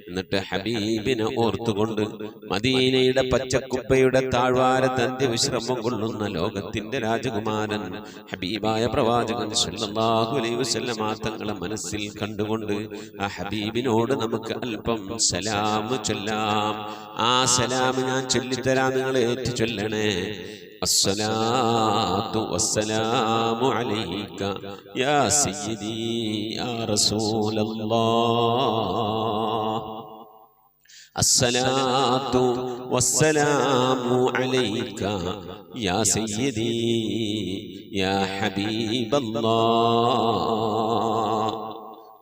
Speaker 3: എന്നിട്ട് ഹബീബിനെ ഓർത്തുകൊണ്ട് മദീനയുടെ പച്ചക്കുപ്പയുടെ താഴ്വാരത്ത് അന്ത്യവിശ്രമം കൊള്ളുന്ന ലോകത്തിന്റെ രാജകുമാരൻ ഹബീബായ പ്രവാചകൻ സല്ലല്ലാഹു അലൈഹി വസല്ലമ തങ്ങളെ മനസ്സിൽ കണ്ടുകൊണ്ട് ആ ഹബീബിനോട് നമുക്ക് അല്പം സലാം ചൊല്ലാം. ആ സലാം ഞാൻ ചൊല്ലിത്തരാം, നിങ്ങൾ ഏറ്റു ചൊല്ലണേ. الصلاة والسلام عليك يا سيدي يا رسول الله. الصلاة والسلام عليك يا سيدي يا حبيب الله.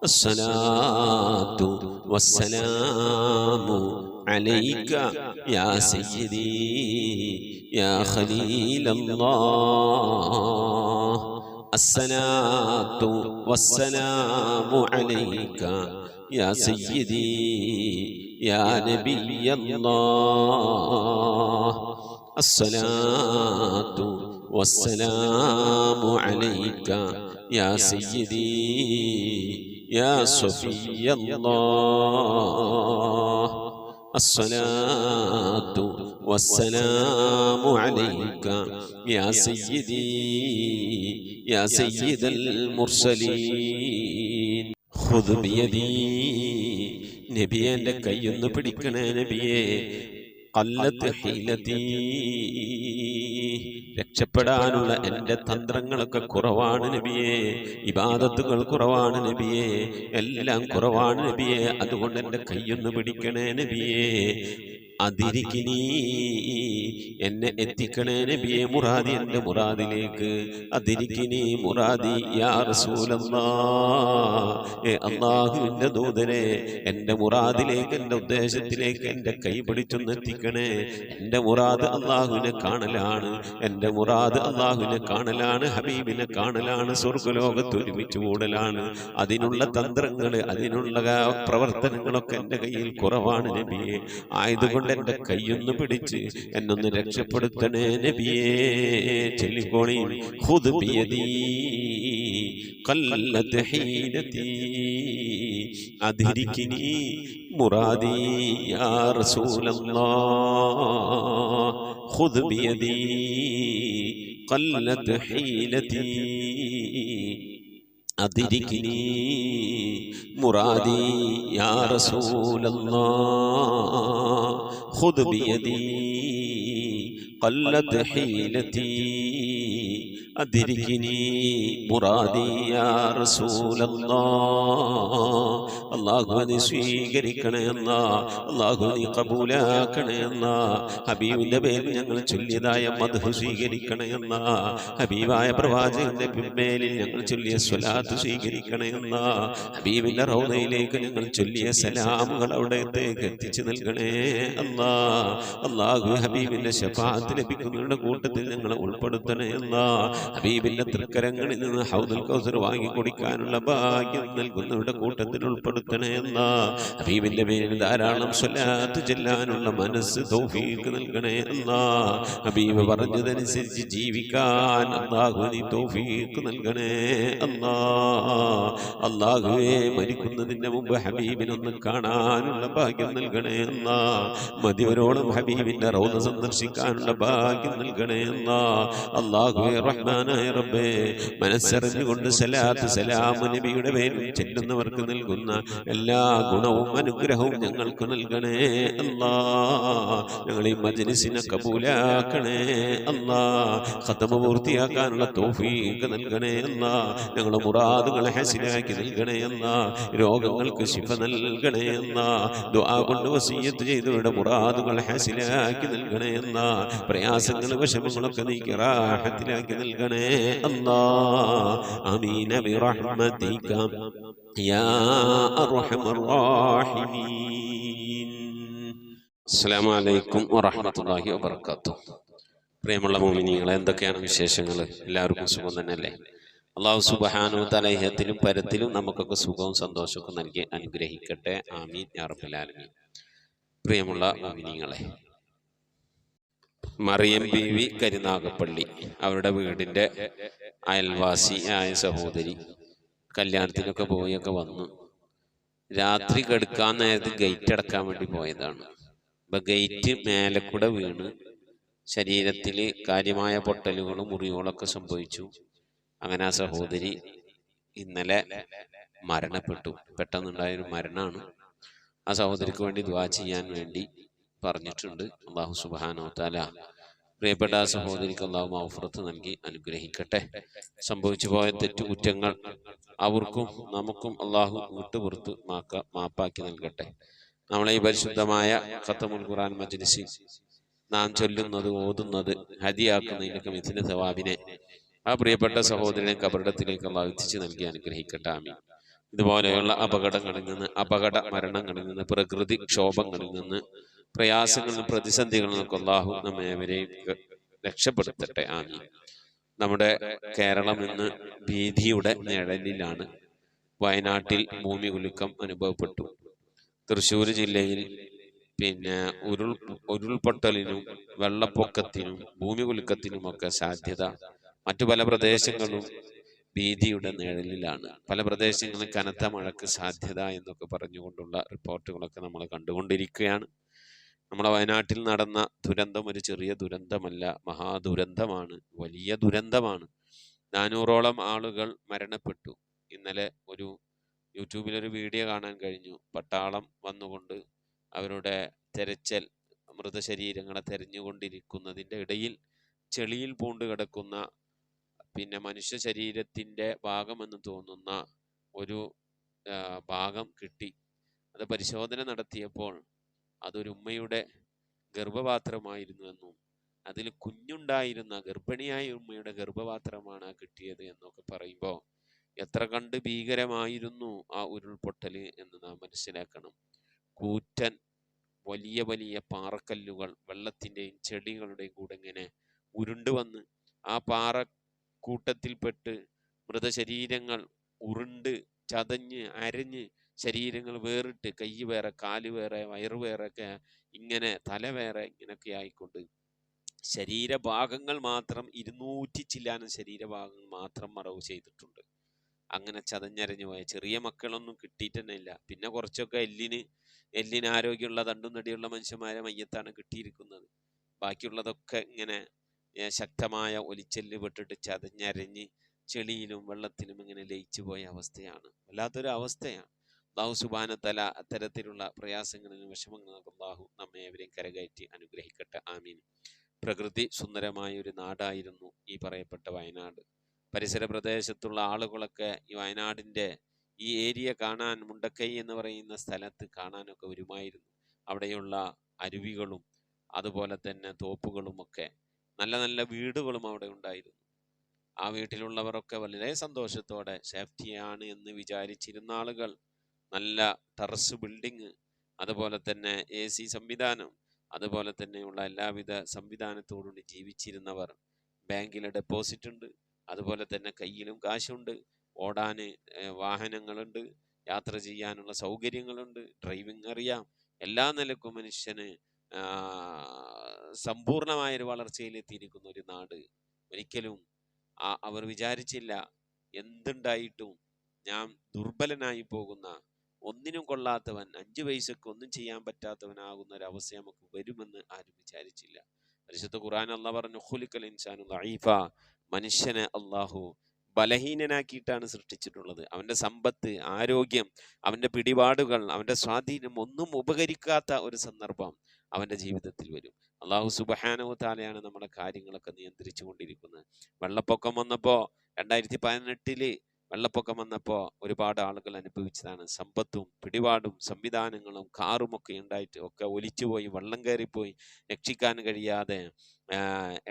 Speaker 3: الصلاة والسلام عليك يا سيدي يا خليل الله. الصلاة والسلام عليك يا سيدي يا نبي الله. الصلاة والسلام عليك يا سيدي يا صفي الله. الصلاة والسلام عليك يا سيدي يا سيد المرسلين. خذ بيدي നബിയെ, എൻ്റെ കൈയൊന്ന് പിടിക്കണേ നബിയെ. ഖല്ലത്ത് ഹീലതീ, രക്ഷപ്പെടാനുള്ള എൻ്റെ തന്ത്രങ്ങളൊക്കെ കുറവാണ് നബിയെ. ഇബാദത്തുകൾ കുറവാണ് നബിയെ, എല്ലാം കുറവാണ് നബിയെ. അതുകൊണ്ട് എൻ്റെ കൈയൊന്ന് പിടിക്കണേ നബിയെ. അതിരിക്കിനി, എന്നെ എത്തിക്കണേ നബിയെ മുറാദി, എൻ്റെ മുറാദിലേക്ക്. അതിരിക്കിനി മുറാദി യാ റസൂലല്ലാഹ്. അല്ലാഹുവിൻ്റെ ദൂതനെ, എൻ്റെ മുറാദിലേക്ക്, എൻ്റെ ഉദ്ദേശത്തിലേക്ക് എൻ്റെ കൈ പിടിച്ചൊന്ന് എത്തിക്കണേ. എൻ്റെ മുറാദ് അല്ലാഹുവിനെ കാണലാണ്, എൻ്റെ മുറാദ് അല്ലാഹുവിനെ കാണലാണ്, ഹബീബിനെ കാണലാണ്, സ്വർഗ്ഗലോകത്ത് ഒരുമിച്ച് കൂടലാണ്. അതിനുള്ള തന്ത്രങ്ങൾ, അതിനുള്ള പ്രവർത്തനങ്ങളൊക്കെ എൻ്റെ കയ്യിൽ കുറവാണ് നബിയെ. ആയതുകൊണ്ട് എൻ്റെ കൈയൊന്ന് പിടിച്ച് എന്നൊന്ന് രക്ഷപ്പെടുത്തണേ നബിയേ. ചൊല്ലിക്കോളി. ഖുദ് ബിയദീ ഖല്ലത് ഹീനതീ അദ്രികിനി മുറാദി യാ റസൂലല്ലാഹ്. ഖുദ് ബിയദീ ഖല്ലത് ഹീനതീ أدركني مرادي يا رسول الله. خذ بيدي قلت حيلتي അദ്രികിനി മുറാദി യാ റസൂലല്ലാഹ്. അല്ലാഹു നീ സ്വീകരിക്കണേ അല്ലാഹ്, അല്ലാഹു നീ ഖബൂലാക്കണേ അല്ലാഹ്. ഹബീബിന്റെ പേരിൽ ഞങ്ങൾ ചൊല്ലിയതായ മദ്ഹ് സ്വീകരിക്കണേ അല്ലാഹ്. ഹബീബായ പ്രവാചകന്റെ മേലിൽ ഞങ്ങൾ ചൊല്ലിയ സ്വലാത്ത് സ്വീകരിക്കണേ അല്ലാഹ്. ഹബീബിന്റെ റൗദയിലേക്ക് ഞങ്ങൾ ചൊല്ലിയ സലാമുകൾ അവിടത്തേക്ക് എത്തിച്ചു നൽകണേ അല്ലാഹ്. അല്ലാഹു ഹബീബിന്റെ ശഫാഅത്ത് ലഭിക്കുന്നവരുടെ കൂട്ടത്തിൽ ഞങ്ങളെ ഉൾപ്പെടുത്തണേ അല്ലാഹ്. ഹബീബിന്റെ തൃക്കരങ്ങളിൽ നിന്ന് ഹൗദുൽ കൗസർ വാങ്ങി കുടിക്കാനുള്ള ഭാഗ്യം നൽകുന്നവരുടെ കൂട്ടത്തിൽ ഉൾപ്പെടുത്തണേ അല്ലാഹ്. ഹബീബിന്റെ പേരിൽ ധാരാളം സ്വലാത്ത് ചെല്ലാനുള്ള മനസ്സ് തൗഫീഖ് നൽകണേ അല്ലാഹ്. ഹബീബ് പറഞ്ഞതനുസരിച്ച് ജീവിക്കാൻ അല്ലാഹു നീ തൗഫീഖ് നൽകണേ അല്ലാഹ്. അല്ലാഹുവേ മരിക്കുന്നതിന് മുമ്പ് ഹബീബിനൊന്ന് കാണാനുള്ള ഭാഗ്യം നൽകണേ അല്ലാഹ്. മതിവരോളം ഹബീബിന്റെ റൗദ സന്ദർശിക്കാനുള്ള ഭാഗ്യം നൽകണേ അല്ലാഹ്. അല്ലാഹുവേ റഹ്മാനായ റബ്ബേ, മനസ്സറിഞ്ഞുകൊണ്ട് സലാത്ത് സലാം നബിയുടെ പേരിൽ ചെല്ലുന്നവർക്ക് നൽകുന്ന എല്ലാ ഗുണവും അനുഗ്രഹവും ഞങ്ങൾക്ക് നൽകണേ അല്ലാഹ്. ഞങ്ങൾ ഈ മജ്ലിസിനെ കബൂലാക്കണേ അല്ലാഹ്. ഖതമ പൂർത്തിയാക്കാനുള്ള തൗഫീഖ് നൽകണേ അല്ലാഹ്. ഞങ്ങളുടെ മുറാദുകളെ ഹസനാക്കി നൽകണേ അല്ലാഹ്. രോഗങ്ങൾക്ക് ശിഫ നൽകണേ അല്ലാഹ്. ദുആ കൊണ്ട് വസിയ്യത്ത് ചെയ്തവരുടെ മുറാദുകൾ ഹസനാക്കി നൽകണേ അല്ലാഹ്. പ്രയാസങ്ങൾ വിഷമങ്ങളൊക്കെ നീക്കി റാഹത്തിലാക്കി നൽകണേ അല്ലാഹ്. ആമീൻ ബിറഹ്മതിക യാ അർഹമർ റഹീമീൻ. അസ്സലാമു അലൈക്കും വറഹ്മത്തുള്ളാഹി വബറകാതുഹു. പ്രിയമുള്ള മുഅ്മിനീങ്ങളെ, എന്തൊക്കെയാണ് വിശേഷങ്ങൾ? എല്ലാവർക്കും സുഖം തന്നെയല്ലേ? അല്ലാഹു സുബ്ഹാനഹു തആല ഇഹത്തിലും പരത്തിലും നമുക്കൊക്കെ സുഖവും സന്തോഷവും നൽകി അനുഗ്രഹിക്കട്ടെ. ആമീൻ യാ റബ്ബൽ ആലമീൻ. പ്രിയമുള്ള മുഅ്മിനീങ്ങളെ, മറിയം ബീവി കരുനാഗപ്പള്ളി അവരുടെ വീടിന്റെ അയൽവാസിയായ സഹോദരി കല്യാണത്തിനൊക്കെ പോയൊക്കെ വന്നു. രാത്രി കിടക്കാൻ നേരത്ത് ഗേറ്റ് അടക്കാൻ വേണ്ടി പോയതാണ്. അപ്പൊ ഗേറ്റ് മേലക്കൂടെ വീണ് ശരീരത്തിൽ കാര്യമായ പൊട്ടലുകളും മുറിവുകളൊക്കെ സംഭവിച്ചു. അങ്ങനെ ആ സഹോദരി ഇന്നലെ മരണപ്പെട്ടു. പെട്ടെന്നുണ്ടായൊരു മരണമാണ്. ആ സഹോദരിക്ക് വേണ്ടി ദുആ ചെയ്യാൻ വേണ്ടി പറഞ്ഞിട്ടുണ്ട്. അല്ലാഹു സുബ്ഹാനഹു വ തആല പ്രിയപ്പെട്ട ആ സഹോദരിക്ക് അല്ലാഹു മഗ്ഫിറത്ത് നൽകി അനുഗ്രഹിക്കട്ടെ. സംഭവിച്ചു പോയ തെറ്റുകുറ്റങ്ങൾ അവർക്കും നമുക്കും അല്ലാഹു വിട്ടുപുറത്ത് മാപ്പാക്കി നൽകട്ടെ. നമ്മളെ ഈ പരിശുദ്ധമായ ഖത്തമുൽ ഖുർആൻ മജ്ലിസിൽ നാം ചൊല്ലുന്നത്, ഓതുന്നത്, ഹദിയാക്കുന്നതിനൊക്കെ മിഥില സവാബിനെ ആ പ്രിയപ്പെട്ട സഹോദരനെ കബറിടത്തിലേക്ക് അല്ലാഹു എത്തിച്ചു നൽകി അനുഗ്രഹിക്കട്ടെ. ആമീൻ. ഇതുപോലെയുള്ള അപകടങ്ങളിൽ നിന്ന്, അപകട മരണങ്ങളിൽ നിന്ന്, പ്രകൃതി ക്ഷോഭങ്ങളിൽ നിന്ന്, പ്രയാസങ്ങളിൽ നിന്ന്, പ്രതിസന്ധികളിൽ നിന്നൊക്കെ അല്ലാഹു നമ്മേവരെയും രക്ഷപ്പെടുത്തട്ടെ. ആമീൻ. നമ്മുടെ കേരളം ഇന്ന് ഭീതിയുടെ നിഴലിലാണ്. വയനാട്ടിൽ ഭൂമി കുലുക്കം അനുഭവപ്പെട്ടു. തൃശ്ശൂർ ജില്ലയിൽ ഉരുൾപൊട്ടലിനും വെള്ളപ്പൊക്കത്തിനും ഭൂമി കുലുക്കത്തിനുമൊക്കെ സാധ്യത. മറ്റു പല പ്രദേശങ്ങളും ഭീതിയുടെ നിഴലിലാണ്. പല പ്രദേശങ്ങളിൽ കനത്ത മഴയ്ക്ക് സാധ്യത എന്നൊക്കെ പറഞ്ഞുകൊണ്ടുള്ള റിപ്പോർട്ടുകളൊക്കെ നമ്മൾ കണ്ടുകൊണ്ടിരിക്കുകയാണ്. നമ്മുടെ വയനാട്ടിൽ നടന്ന ദുരന്തം ഒരു ചെറിയ ദുരന്തമല്ല, മഹാദുരന്തമാണ്, വലിയ ദുരന്തമാണ്. 400ഓളം ആളുകൾ മരണപ്പെട്ടു. ഇന്നലെ ഒരു യൂട്യൂബിലൊരു വീഡിയോ കാണാൻ കഴിഞ്ഞു. പട്ടാളം വന്നുകൊണ്ട് അവരുടെ തെരച്ചിൽ, മൃതശരീരങ്ങളെ തെരഞ്ഞുകൊണ്ടിരിക്കുന്നതിൻ്റെ ഇടയിൽ ചെളിയിൽ പൂണ്ട് കിടക്കുന്ന മനുഷ്യ ശരീരത്തിൻ്റെ ഭാഗമെന്ന് തോന്നുന്ന ഒരു ഭാഗം കിട്ടി. അത് പരിശോധന നടത്തിയപ്പോൾ അതൊരു ഉമ്മയുടെ ഗർഭപാത്രമായിരുന്നുവെന്നും അതിൽ കുഞ്ഞുണ്ടായിരുന്ന ഗർഭിണിയായ ഉമ്മയുടെ ഗർഭപാത്രമാണ് കിട്ടിയത് എന്നൊക്കെ പറയുമ്പോൾ എത്ര കണ്ട് ഭീകരമായിരുന്നു ആ ഉരുൾപൊട്ടൽ എന്ന് നാം മനസ്സിലാക്കണം. കൂറ്റൻ വലിയ വലിയ പാറക്കല്ലുകൾ വെള്ളത്തിൻ്റെയും ചെടികളുടെയും കൂടെ ഇങ്ങനെ ഉരുണ്ടുവന്ന് ആ പാറക്കൂട്ടത്തിൽപ്പെട്ട് മൃതശരീരങ്ങൾ ഉരുണ്ട് ചതഞ്ഞ് അരഞ്ഞ് ശരീരങ്ങൾ വേറിട്ട്, കൈ വേറെ, കാല് വേറെ, വയറ് വേറെ ഒക്കെ ഇങ്ങനെ, തല വേറെ, ഇങ്ങനെയൊക്കെ ആയിക്കൊണ്ട് ശരീരഭാഗങ്ങൾ മാത്രം 200 ചില്ലാനം ശരീരഭാഗങ്ങൾ മാത്രം മറവ് ചെയ്തിട്ടുണ്ട്. അങ്ങനെ ചതഞ്ഞരഞ്ഞു പോയ ചെറിയ മക്കളൊന്നും കിട്ടിയിട്ട് തന്നെ ഇല്ല. പിന്നെ കുറച്ചൊക്കെ എല്ലിന് ആരോഗ്യമുള്ള തണ്ടും നടിയുള്ള മനുഷ്യന്മാരെ മയ്യത്താണ് കിട്ടിയിരിക്കുന്നത്. ബാക്കിയുള്ളതൊക്കെ ഇങ്ങനെ ശക്തമായ ഒലിച്ചെല്ല് പെട്ടിട്ട് ചതഞ്ഞരഞ്ഞ് ചെളിയിലും വെള്ളത്തിലും ഇങ്ങനെ ലയിച്ചു പോയ അവസ്ഥയാണ്. വല്ലാത്തൊരു അവസ്ഥയാണ്. അല്ലാഹു സുബ്ഹാനഹു വ തആല അത്തരത്തിലുള്ള പ്രയാസങ്ങളിലും വിഷമങ്ങളിലും അല്ലാഹു നമ്മെ ഏവരെയും കരകയറ്റി അനുഗ്രഹിക്കട്ടെ. ആമീൻ. പ്രകൃതി സുന്ദരമായ ഒരു നാടായിരുന്നു ഈ പറയപ്പെട്ട വയനാട്. പരിസര പ്രദേശത്തുള്ള ആളുകളൊക്കെ ഈ വയനാടിൻ്റെ ഈ ഏരിയ കാണാൻ, മുണ്ടക്കൈ എന്ന് പറയുന്ന സ്ഥലത്ത് കാണാനൊക്കെ വരുമായിരുന്നു. അവിടെയുള്ള അരുവികളും അതുപോലെ തന്നെ തോപ്പുകളുമൊക്കെ, നല്ല നല്ല വീടുകളും അവിടെ ഉണ്ടായിരുന്നു. ആ വീട്ടിലുള്ളവരൊക്കെ വളരെ സന്തോഷത്തോടെ, സേഫ്റ്റിയാണ് എന്ന് വിചാരിച്ചിരുന്ന ആളുകൾ, നല്ല ടെറസ് ബിൽഡിങ്, അതുപോലെ തന്നെ AC സംവിധാനം, അതുപോലെ തന്നെയുള്ള എല്ലാവിധ സംവിധാനത്തോടുകൂടി ജീവിച്ചിരുന്നവർ. ബാങ്കിലെ ഡെപ്പോസിറ്റ് ഉണ്ട്, അതുപോലെ തന്നെ കയ്യിലും കാശുണ്ട്, ഓടാൻ വാഹനങ്ങളുണ്ട്, യാത്ര ചെയ്യാനുള്ള സൗകര്യങ്ങളുണ്ട്, ഡ്രൈവിംഗ് അറിയാം. എല്ലാ നിലക്കും മനുഷ്യന് സമ്പൂർണമായൊരു വളർച്ചയിലെത്തിയിരിക്കുന്ന ഒരു നാട്. ഒരിക്കലും അവർ വിചാരിച്ചില്ല എന്തുണ്ടായിട്ടും ഞാൻ ദുർബലനായി പോകുന്ന, ഒന്നിനും കൊള്ളാത്തവൻ, 5 പൈസക്ക് ഒന്നും ചെയ്യാൻ പറ്റാത്തവനാകുന്ന ഒരു അവസ്ഥ നമുക്ക് വരുമെന്ന് ആരും വിചാരിച്ചില്ല. പരിശുദ്ധ ഖുർആൻ അല്ലാഹു പറഞ്ഞു, ഖുലിഖൽ ഇൻസാനു ദഈഫ, മനുഷ്യനെ അള്ളാഹു ബലഹീനനാക്കിയിട്ടാണ് സൃഷ്ടിച്ചിട്ടുള്ളത്. അവൻ്റെ സമ്പത്ത്, ആരോഗ്യം, അവൻ്റെ പിടിപാടുകൾ, അവൻ്റെ സ്വാധീനം ഒന്നും ഉപകരിക്കാത്ത ഒരു സന്ദർഭം അവൻ്റെ ജീവിതത്തിൽ വരും. അള്ളാഹു സുബ്ഹാനഹു വ തആലയാണ് നമ്മുടെ കാര്യങ്ങളൊക്കെ നിയന്ത്രിച്ചു കൊണ്ടിരിക്കുന്നത്. വെള്ളപ്പൊക്കം വന്നപ്പോൾ 2018 വെള്ളപ്പൊക്കം വന്നപ്പോൾ ഒരുപാട് ആളുകൾ അനുഭവിച്ചതാണ്. സമ്പത്തും പിടിപാടും സംവിധാനങ്ങളും കാറുമൊക്കെ ഉണ്ടായിട്ട് ഒക്കെ ഒലിച്ചുപോയി, വെള്ളം കയറിപ്പോയി, രക്ഷിക്കാൻ കഴിയാതെ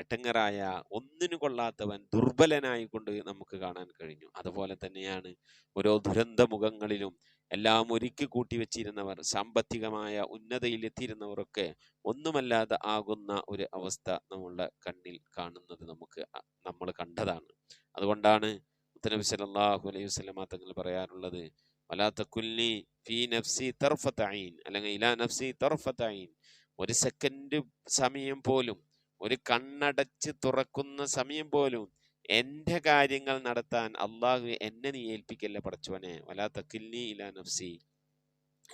Speaker 3: എട്ടങ്ങറായ, ഒന്നിനു കൊള്ളാത്തവൻ, ദുർബലനായിക്കൊണ്ട് നമുക്ക് കാണാൻ കഴിഞ്ഞു. അതുപോലെ തന്നെയാണ് ഓരോ ദുരന്ത മുഖങ്ങളിലും എല്ലാം ഒരുക്കി കൂട്ടി വെച്ചിരുന്നവർ, സാമ്പത്തികമായ ഉന്നതയിലെത്തിയിരുന്നവരൊക്കെ ഒന്നുമല്ലാതെ ആകുന്ന ഒരു അവസ്ഥ നമ്മളുടെ കണ്ണിൽ കാണുന്നത് നമ്മൾ കണ്ടതാണ്. അതുകൊണ്ടാണ് നബി സല്ലല്ലാഹു അലൈഹി വസല്ലം തങ്ങൾ പറയാറുള്ളത്, വലാ തകുല്ലി ഫീ നഫ്സി തർഫത ഐൻ, അല്ലെങ്കിൽ ഇലാ നഫ്സി തർഫത ഐൻ, ഒരു സെക്കൻഡ് സമയം പോലും, ഒരു കണ്ണടച്ച് തുറക്കുന്ന സമയം പോലും എൻ്റെ കാര്യങ്ങൾ നടത്താൻ അള്ളാഹു എന്നെ നീ ഏൽപ്പിക്കല്ല പടച്ചോനെ. വലാ തകിൽനി ഇലാ നഫ്സി,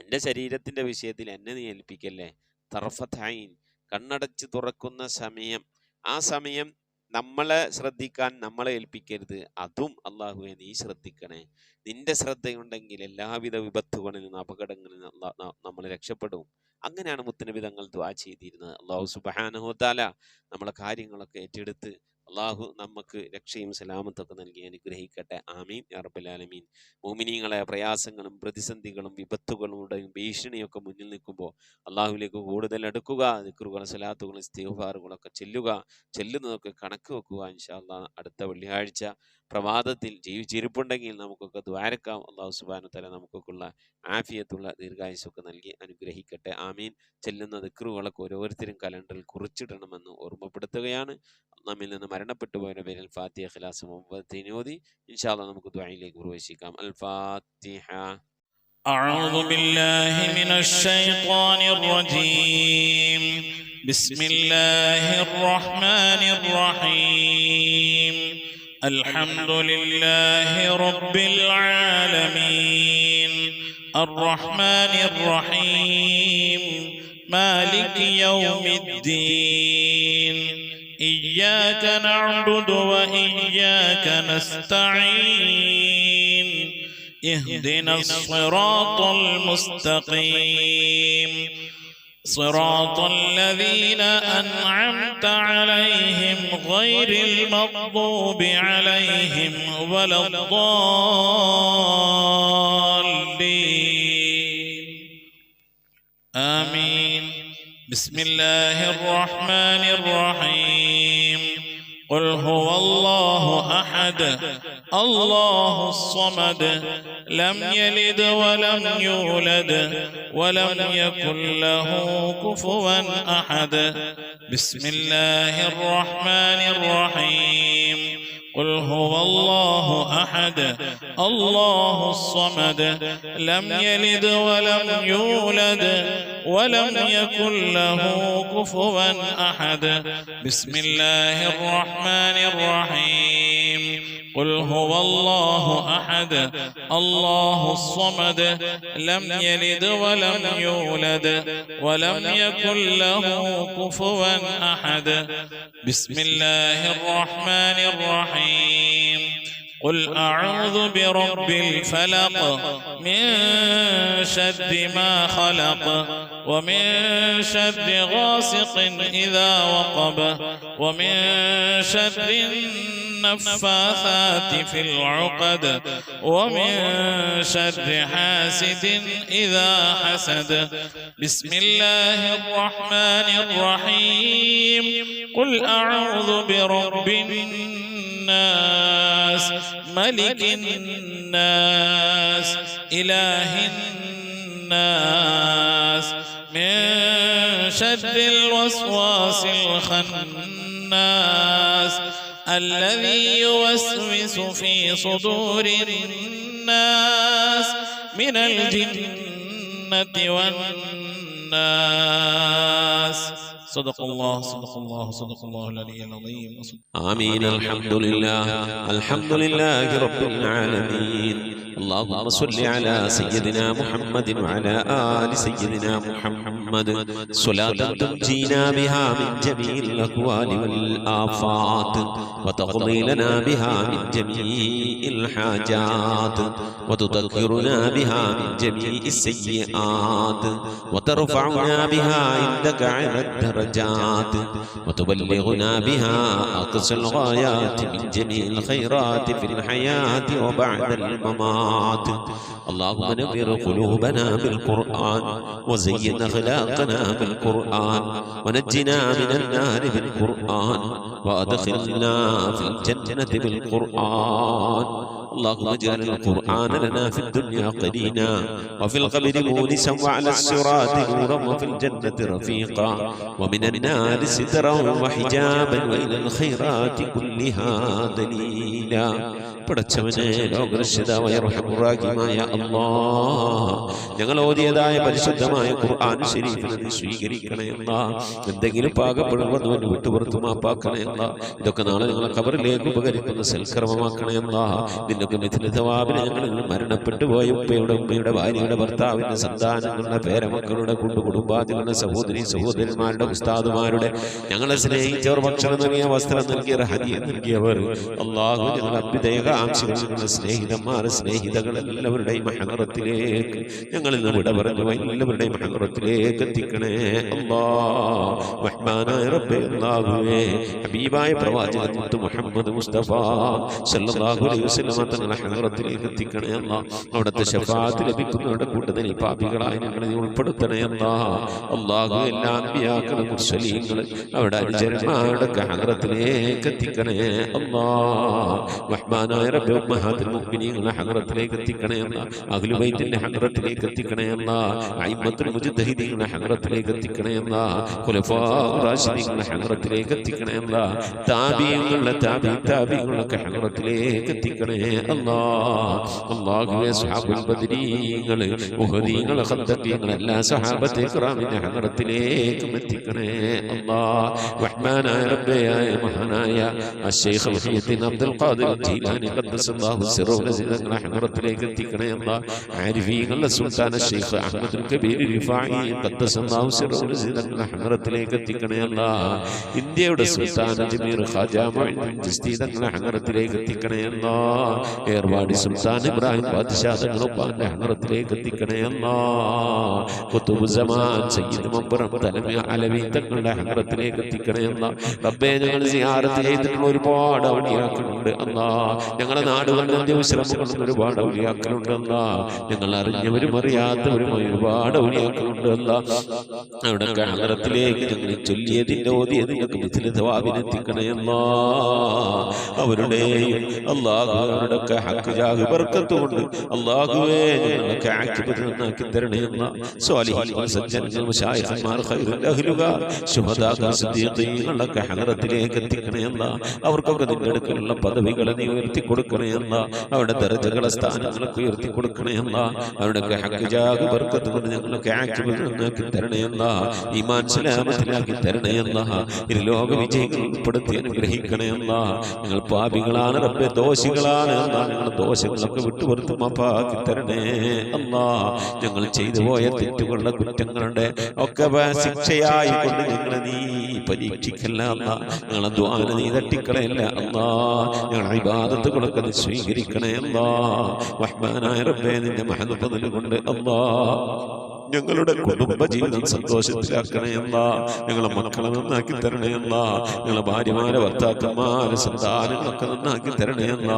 Speaker 3: എൻ്റെ ശരീരത്തിൻ്റെ വിഷയത്തിൽ എന്നെ നീ ഏൽപ്പിക്കല്ലേ. തർഫത ഐൻ, കണ്ണടച്ച് തുറക്കുന്ന സമയം, ആ സമയം നമ്മളെ ശ്രദ്ധിക്കാൻ നമ്മളെ ഏൽപ്പിക്കരുത്. അതും അള്ളാഹുവെ നീ ശ്രദ്ധിക്കണേ. നിന്റെ ശ്രദ്ധയുണ്ടെങ്കിൽ എല്ലാവിധ വിപത്തുകളിൽ നിന്ന്, അപകടങ്ങളിൽ നിന്ന് നമ്മൾ രക്ഷപ്പെടും. അങ്ങനെയാണ് മുത്തുനബി തങ്ങൾ ദുആ ചെയ്തിരുന്നത്. അള്ളാഹു സുബ്ഹാനഹു വ തആല നമ്മളെ കാര്യങ്ങളൊക്കെ ഏറ്റെടുത്ത് അള്ളാഹു നമുക്ക് രക്ഷയും സലാമത്തൊക്കെ നൽകി അനുഗ്രഹിക്കട്ടെ. ആമീൻ യാ റബ്ബൽ ആലമീൻ. മുഅ്മിനീങ്ങളെ പ്രയാസങ്ങളും പ്രതിസന്ധികളും വിപത്തുകളുടെയും ഭീഷണിയൊക്കെ മുന്നിൽ നിൽക്കുമ്പോൾ അള്ളാഹുവിലേക്ക് കൂടുതൽ അടുക്കുക, ദിക്റുകളും സലാത്തുകളും ഇസ്തിഗ്ഫാറുകളൊക്കെ ചെല്ലുന്നതൊക്കെ കണക്ക് വെക്കുക. ഇൻഷാ അല്ലാഹ് അടുത്ത വെള്ളിയാഴ്ച പ്രഭാതത്തിൽ ജീവിച്ചിരിപ്പുണ്ടെങ്കിൽ നമുക്കൊക്കെ ദ്വാരക്കാം. അള്ളാഹു സുബ്ഹാനഹു വ തആല നമുക്കൊക്കെയുള്ള ആഫിയത്തുള്ള ദീർഘായുസ്സൊക്കെ നൽകി അനുഗ്രഹിക്കട്ടെ. ആമീൻ. ചെല്ലുന്ന ദിക്റുകളൊക്കെ ഓരോരുത്തരും കലണ്ടറിൽ കുറിച്ചിടണമെന്ന് ഓർമ്മപ്പെടുത്തുകയാണ്. നമ്മിൽ നിന്ന് മരണപ്പെട്ടു പോയവരുടെ പേരിൽ ഫാത്തിഹ, ഇഖ്ലാസ്, മുഅവ്വദത്തീൻ ഓതി ഇൻഷാ അല്ലാഹ് നമുക്ക് ദുആയിലേക്ക് പ്രവേശിക്കാം. അൽ ഫാത്തിഹ.
Speaker 6: أعوذ بالله من الشيطان الرجيم. بسم الله الرحمن الرحيم. الحمد لله رب العالمين. الرحمن الرحيم. مالك يوم الدين. إياك نعبد وإياك نستعين. اهدنا الصراط المستقيم. صراط الذين أنعمت عليهم غير المغضوب عليهم ولا الضالين. آمين. بسم الله الرحمن الرحيم. قل هو الله أحد الله الصمد لم يلد ولم يولد ولم يكن له كفوا أحد. بسم الله الرحمن الرحيم. قل هو الله أحد الله الصمد لم يلد ولم يولد ولم يكن له كفوا أحد. بسم الله الرحمن الرحيم. قل هو الله أحد الله الصمد لم يلد ولم يولد ولم يكن له كفوا أحد. بسم الله الرحمن الرحيم. قل أعوذ برب الفلق من شر ما خلق ومن شر غاسق إذا وقب ومن شر النفاثات في العقد ومن شر حاسد إذا حسد. بسم الله الرحمن الرحيم. قل أعوذ برب الناس ملك الناس إله الناس من شر الوسواس الخناس الذي يوسوس في صدور الناس من الجنة والناس. صدق الله صدق الله صدق الله العلي العظيم.
Speaker 3: آمين. الحمد لله رب العالمين. اللهم صل على سيدنا محمد وعلى آل سيدنا محمد صلاة تنجينا بها من جميع الأكوان والآفات وتقضي لنا بها من جميع الحاجات وتذكرنا بها من جميع السيئات وترفعنا بها عندك على الدرجات وتبلغنا بها أقصى الغايات من جميع الخيرات في الحياة وبعد الممات. اللهم نبر قلوبنا بالقرآن وزين أخلاقنا بالقرآن ونجنا من النار بالقرآن وأدخلنا في الجنة بالقرآن. اللهم اجعل القرآن لنا في الدنيا قرينا وفي القبر مونسا وعلى الصراط نورا وفي الجنة رفيقا ومن النار سترا وحجابا وإلى الخيرات كلها دليلا. പടച്ചവനെ ലോകരക്ഷിതാവായ റഹ്മാനായ അല്ലാഹ്, ഞങ്ങൾ ഓതിയതായ പരിശുദ്ധമായ ഖുർആൻ ശരീഫിനെ നീ സ്വീകരിക്കണേ അല്ലാഹ്. എന്തെങ്കിലും പാകപ്പെടുമ്പോൾ വിട്ടുപുറത്തു മാപ്പാക്കണേ അല്ലാഹ്. ഇതൊക്കെ നാളെ ഞങ്ങളെ ഖബറിലേക്ക് ഉപകരിക്കുന്ന സൽക്കർമ്മമാക്കണേ അല്ലാഹ്. ഇതിനൊക്കെ മിഥിലതവാബിനെ ഞങ്ങൾ മരണപ്പെട്ടു പോയ ഉമ്മയുടെ ഭാര്യയുടെ ഭർത്താവിന്റെ സന്താനങ്ങളുടെ പേരമക്കളുടെ കുടുംബാദികളുടെ സഹോദരി സഹോദരന്മാരുടെ ഉസ്താദുമാരുടെ ഞങ്ങളെ സ്നേഹിച്ചവർ ഭക്ഷണം നൽകിയ വസ്ത്രം നൽകിയവർ ഹദിയ നൽകിയവർ അല്ലാഹു ഞങ്ങൾ അഭ്യുദയ ആംശികളുടെ സ്നേഹിതന്മാർ സ്നേഹിതകൾ എല്ലാവരുടെയും ഹദറത്തിലേക്ക് ഞങ്ങളിൽ നിന്ന് വിട പറഞ്ഞു എല്ലാവരുടെയും ഹദറത്തിലേക്ക് എത്തിക്കണേ അല്ലാഹ്. റഹ്മാനായ റബ്ബേ അല്ലാഹുവേ, ഹബീബായ പ്രവാചകൻ മുഹമ്മദ് മുസ്തഫ സല്ലല്ലാഹു അലൈഹി വസല്ലം തങ്ങളുടെ ഹദറത്തിലേക്ക് എത്തിക്കണേ അല്ലാഹ്. അവിടുത്തെ ശഫാഅത്ത് ലഭിക്കുന്നവരുടെ കൂട്ടത്തിൽ പാപികളായ ഞങ്ങളെ ഉൾപ്പെടുത്തണേ അല്ലാഹ്. അല്ലാഹു എല്ലാ അൻബിയാക്കളും മുർസലീങ്ങളും അവരുടെ അനുചരന്മാരുടെ ഹദറത്തിലേക്ക് എത്തിക്കണേ അല്ലാഹ്. റഹ്മാനായ റബ്ബേ, ഉമ്മഹാത്തുൽ മുഅ്മിനീങ്ങളുടെ ഹദറത്തിലേക്ക് എത്തിക്കണേ അല്ലാഹ്. അഹ്ലു ബൈത്തിന്റെ ഹദറത്തിലേക്ക് എത്തിക്കണേ അല്ലാഹ്. അയിമ്മത്തുൽ മുജ്തഹിദീങ്ങളുടെ ഹദറത്തിലേക്ക് എത്തിക്കണേ അല്ലാഹ്. ഖുലഫാഉർ റാഷിദീങ്ങളുടെ ഹദറത്തിലേക്ക് എത്തിക്കണേ അല്ലാഹ്. താബിഈങ്ങളുടെ താബിഈങ്ങളുടെ ഹദറത്തിലേക്ക് എത്തിക്കണേ അല്ലാഹ്. അല്ലാഹുവേ, സ്വഹാബുൽ ബദരീങ്ങൾ ഉഹദീങ്ങൾ ഖദ്ദീങ്ങൾ എല്ലാ സ്വഹാബത്തെ കിറാമിന്റെ ഹദറത്തിലേക്ക് എത്തിക്കണേ അല്ലാഹ്. റഹ്മാനായ റബ്ബേ, മഹാനായ അശ്ശൈഖ് മുഹയ്യിദ്ദീൻ അബ്ദുൽ ഖാദിർ ജീലാനി ഖദ്ദസല്ലാഹു സിറഹു തങ്ങളുടെ ഹദറത്തിലേക്ക് എത്തിക്കണേ അല്ലാഹ്. ആരിഫീങ്ങളുടെ സുൽത്താൻ അശ്ശൈഖ് അഹ്മദുൽ കബീർ റിഫാഈ ഖദ്ദസല്ലാഹു സിറഹു തങ്ങളുടെ ഹദറത്തിലേക്ക് എത്തിക്കണേ അല്ലാഹ്. ഇന്ത്യയുടെ സുൽത്താൻ അജ്മീർ ഖാജ മുഈനുദ്ദീൻ ചിശ്തി തങ്ങളുടെ ഹദറത്തിലേക്ക് എത്തിക്കണേ അല്ലാഹ്. ഏർവാടി സുൽത്താൻ ഇബ്രാഹിം ബാദ്ശാ തങ്ങളുടെ ഹദറത്തിലേക്ക് എത്തിക്കണേ അല്ലാഹ്. ഖുതുബ് സമാൻ സയ്യിദ് മബ്റം തലമി അലവി തങ്ങളുടെ ഹദറത്തിലേക്ക് എത്തിക്കണേ അല്ലാഹ്. റബ്ബേ, ഞങ്ങൾ സിയാറത്ത് ചെയ്തിട്ടുള്ള ഒരുപാട് ഔലിയാക്കളുണ്ട് അല്ലാഹ്. ഞങ്ങളുടെ നാടുകളിൽ അന്ത്യവിശ്രമങ്ങളുള്ള ഒരുപാട് ഔലിയാക്കളുണ്ട് അല്ലാഹ്. ഞങ്ങൾ അറിഞ്ഞവരും അറിയാത്തവരും ഒരുപാട് ഔലിയാക്കളുണ്ട് അല്ലാഹ്. അവിടെ ഹദറത്തിലേക്ക് ഞങ്ങൾ ചൊല്ലിയതിന്റെ ഓതിയതിനൊക്കെ മിഥിലതവാബിനെത്തിക്കണേ അല്ലാഹ്. അവരുടെയും അല്ലാഹു അവരുടെയൊക്കെ ഹഖ് ജാഹ് ബർക്കത്ത് കൊണ്ട് അല്ലാഹുവേ ഞങ്ങളൊക്കെ ആക്കിബത്ത് നന്നാക്കി തരണേ അല്ലാഹ്. സ്വാലിഹീൻ സജ്ജനങ്ങൾ മശായിഖന്മാർ ഖൈറുൽ അഹ്ലുകാർ ശുഹദാ സിദ്ദീഖീങ്ങളൊക്കെ ഹദറത്തിലേക്ക് എത്തിക്കണേ അല്ലാഹ്. അവർക്കൊക്കെ നിന്റെ അടുക്കലുള്ള പദവികളെ നീ ഉയർത്തി കൊടുക്കണേ അല്ലാഹ്. അവരുടെ ദർജകളെ സ്ഥാനങ്ങളൊക്കെ ഉയർത്തി കൊടുക്കണേ അല്ലാഹ്. അവരുടെയൊക്കെ ഹഖ് ജാഹ് ബർക്കത്ത് കൊണ്ട് ഞങ്ങളൊക്കെ ആക്കിബത്ത് നന്നാക്കി തരണേ അല്ലാഹ്. ഈമാൻ സലാമത്തിലാക്കി തരണേ അല്ലാഹ്. ഇരുലോക വിജയികൾ ഉൾപ്പെടുത്തി അനുഗ്രഹിക്കണേ അല്ലാഹ്. ഞങ്ങൾ പാപികളാണ് റബ്ബേ, ദോഷികളാണ് അല്ലാഹ്. ഞങ്ങൾ ദോഷങ്ങളൊക്കെ വിട്ടുപുറത്ത് മാപ്പാക്കി തരണേ അല്ലാഹ്. ഞങ്ങൾ ചെയ്തു പോയ തെറ്റുകളുടെ കുറ്റങ്ങളുടെ ഒക്കെ ശിക്ഷയായി കൊണ്ട് ഞങ്ങളെ നീ പരീക്ഷിക്കല്ല അല്ലാഹ്. ഞങ്ങളെ ദുആനെ നീ തട്ടിക്കളയല്ല അല്ലാഹ്. ഞങ്ങളെ ഇബാദത്ത് ഇബാദത്തുകളൊക്കെ നീ സ്വീകരിക്കണേ അല്ലാ. റഹ്മാനായ റബ്ബേ നിന്റെ മഹദ് ഫദ്ൽ കൊണ്ട് അല്ലാ ഞങ്ങളുടെ കുടുംബ ജീവിതം സന്തോഷത്തിലാക്കണേ അല്ലാ. ഞങ്ങളെ മക്കളെ നന്നാക്കി തരണേ അല്ലാ. ഞങ്ങളെ ഭാര്യമാരെ ഭർത്താക്കന്മാരെ സന്താനങ്ങളൊക്കെ നന്നാക്കി തരണേ അല്ലാ.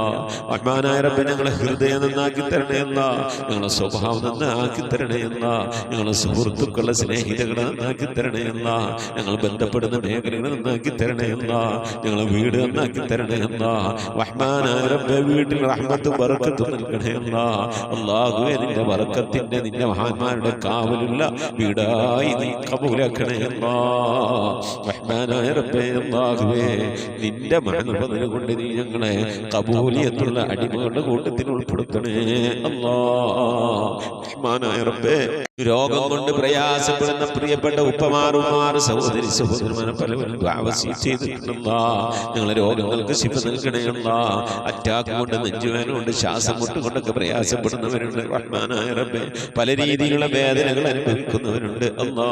Speaker 3: റഹ്മാനായ റബ്ബേ ഞങ്ങളെ ഹൃദയം നന്നാക്കി തരണേ അല്ലാ. ഞങ്ങളെ സ്വഭാവം നന്നാക്കി തരണേ അല്ലാ. ഞങ്ങളെ സുഹൃത്തുക്കളെ സ്നേഹിതകളെ നന്നാക്കി തരണേ അല്ലാ. ഞങ്ങൾ ബന്ധപ്പെടുന്ന മേഖലകളെ നന്നാക്കി തരണേ അല്ലാ. ഞങ്ങളെ വീട് നന്നാക്കി തരണേ അല്ലാ. റഹ്മാനായ റബ്ബേ വീട്ടിൽ റഹ്മത്തും ബറക്കത്തും നൽകണേ അല്ലാ. അല്ലാഹുവേ നിന്റെ ബറക്കത്തിന്റെ നിന്റെ മഹാന്മാരുടെ കാവലുള്ള വീടായി നീ കബൂലാക്കണേ അല്ലാ. റഹ്മാനായ റബ്ബേ അല്ലാഹുവേ നിന്റെ മഹദ് ഫദ്ൽ കൊണ്ട് നീ ഞങ്ങളെ കബൂലിയത്തുള്ള അടിമകളുടെ കൂട്ടത്തിൽ ഉൾപ്പെടുത്തണേ അല്ലാ. റഹ്മാനായ റബ്ബേ രോഗം കൊണ്ട് പ്രയാസപ്പെടുന്ന പ്രിയപ്പെട്ട ഉപ്പമാറുമാർ സഹോദരി സഹോദരന്മാരെ പലവരും ചെയ്തിട്ടുണ്ടല്ല. ഞങ്ങളെ രോഗങ്ങൾക്ക് ശിഫ നൽകണേയല്ല. അറ്റാക്ക് കൊണ്ട് നെഞ്ചുവേദന കൊണ്ട് ശ്വാസം മുട്ടുകൊണ്ടൊക്കെ പ്രയാസപ്പെടുന്നവരുണ്ട്. റഹ്മാനായ റബ്ബേ പല രീതിയിലുള്ള വേദനകൾ അനുഭവിക്കുന്നവരുണ്ട് അല്ലാ.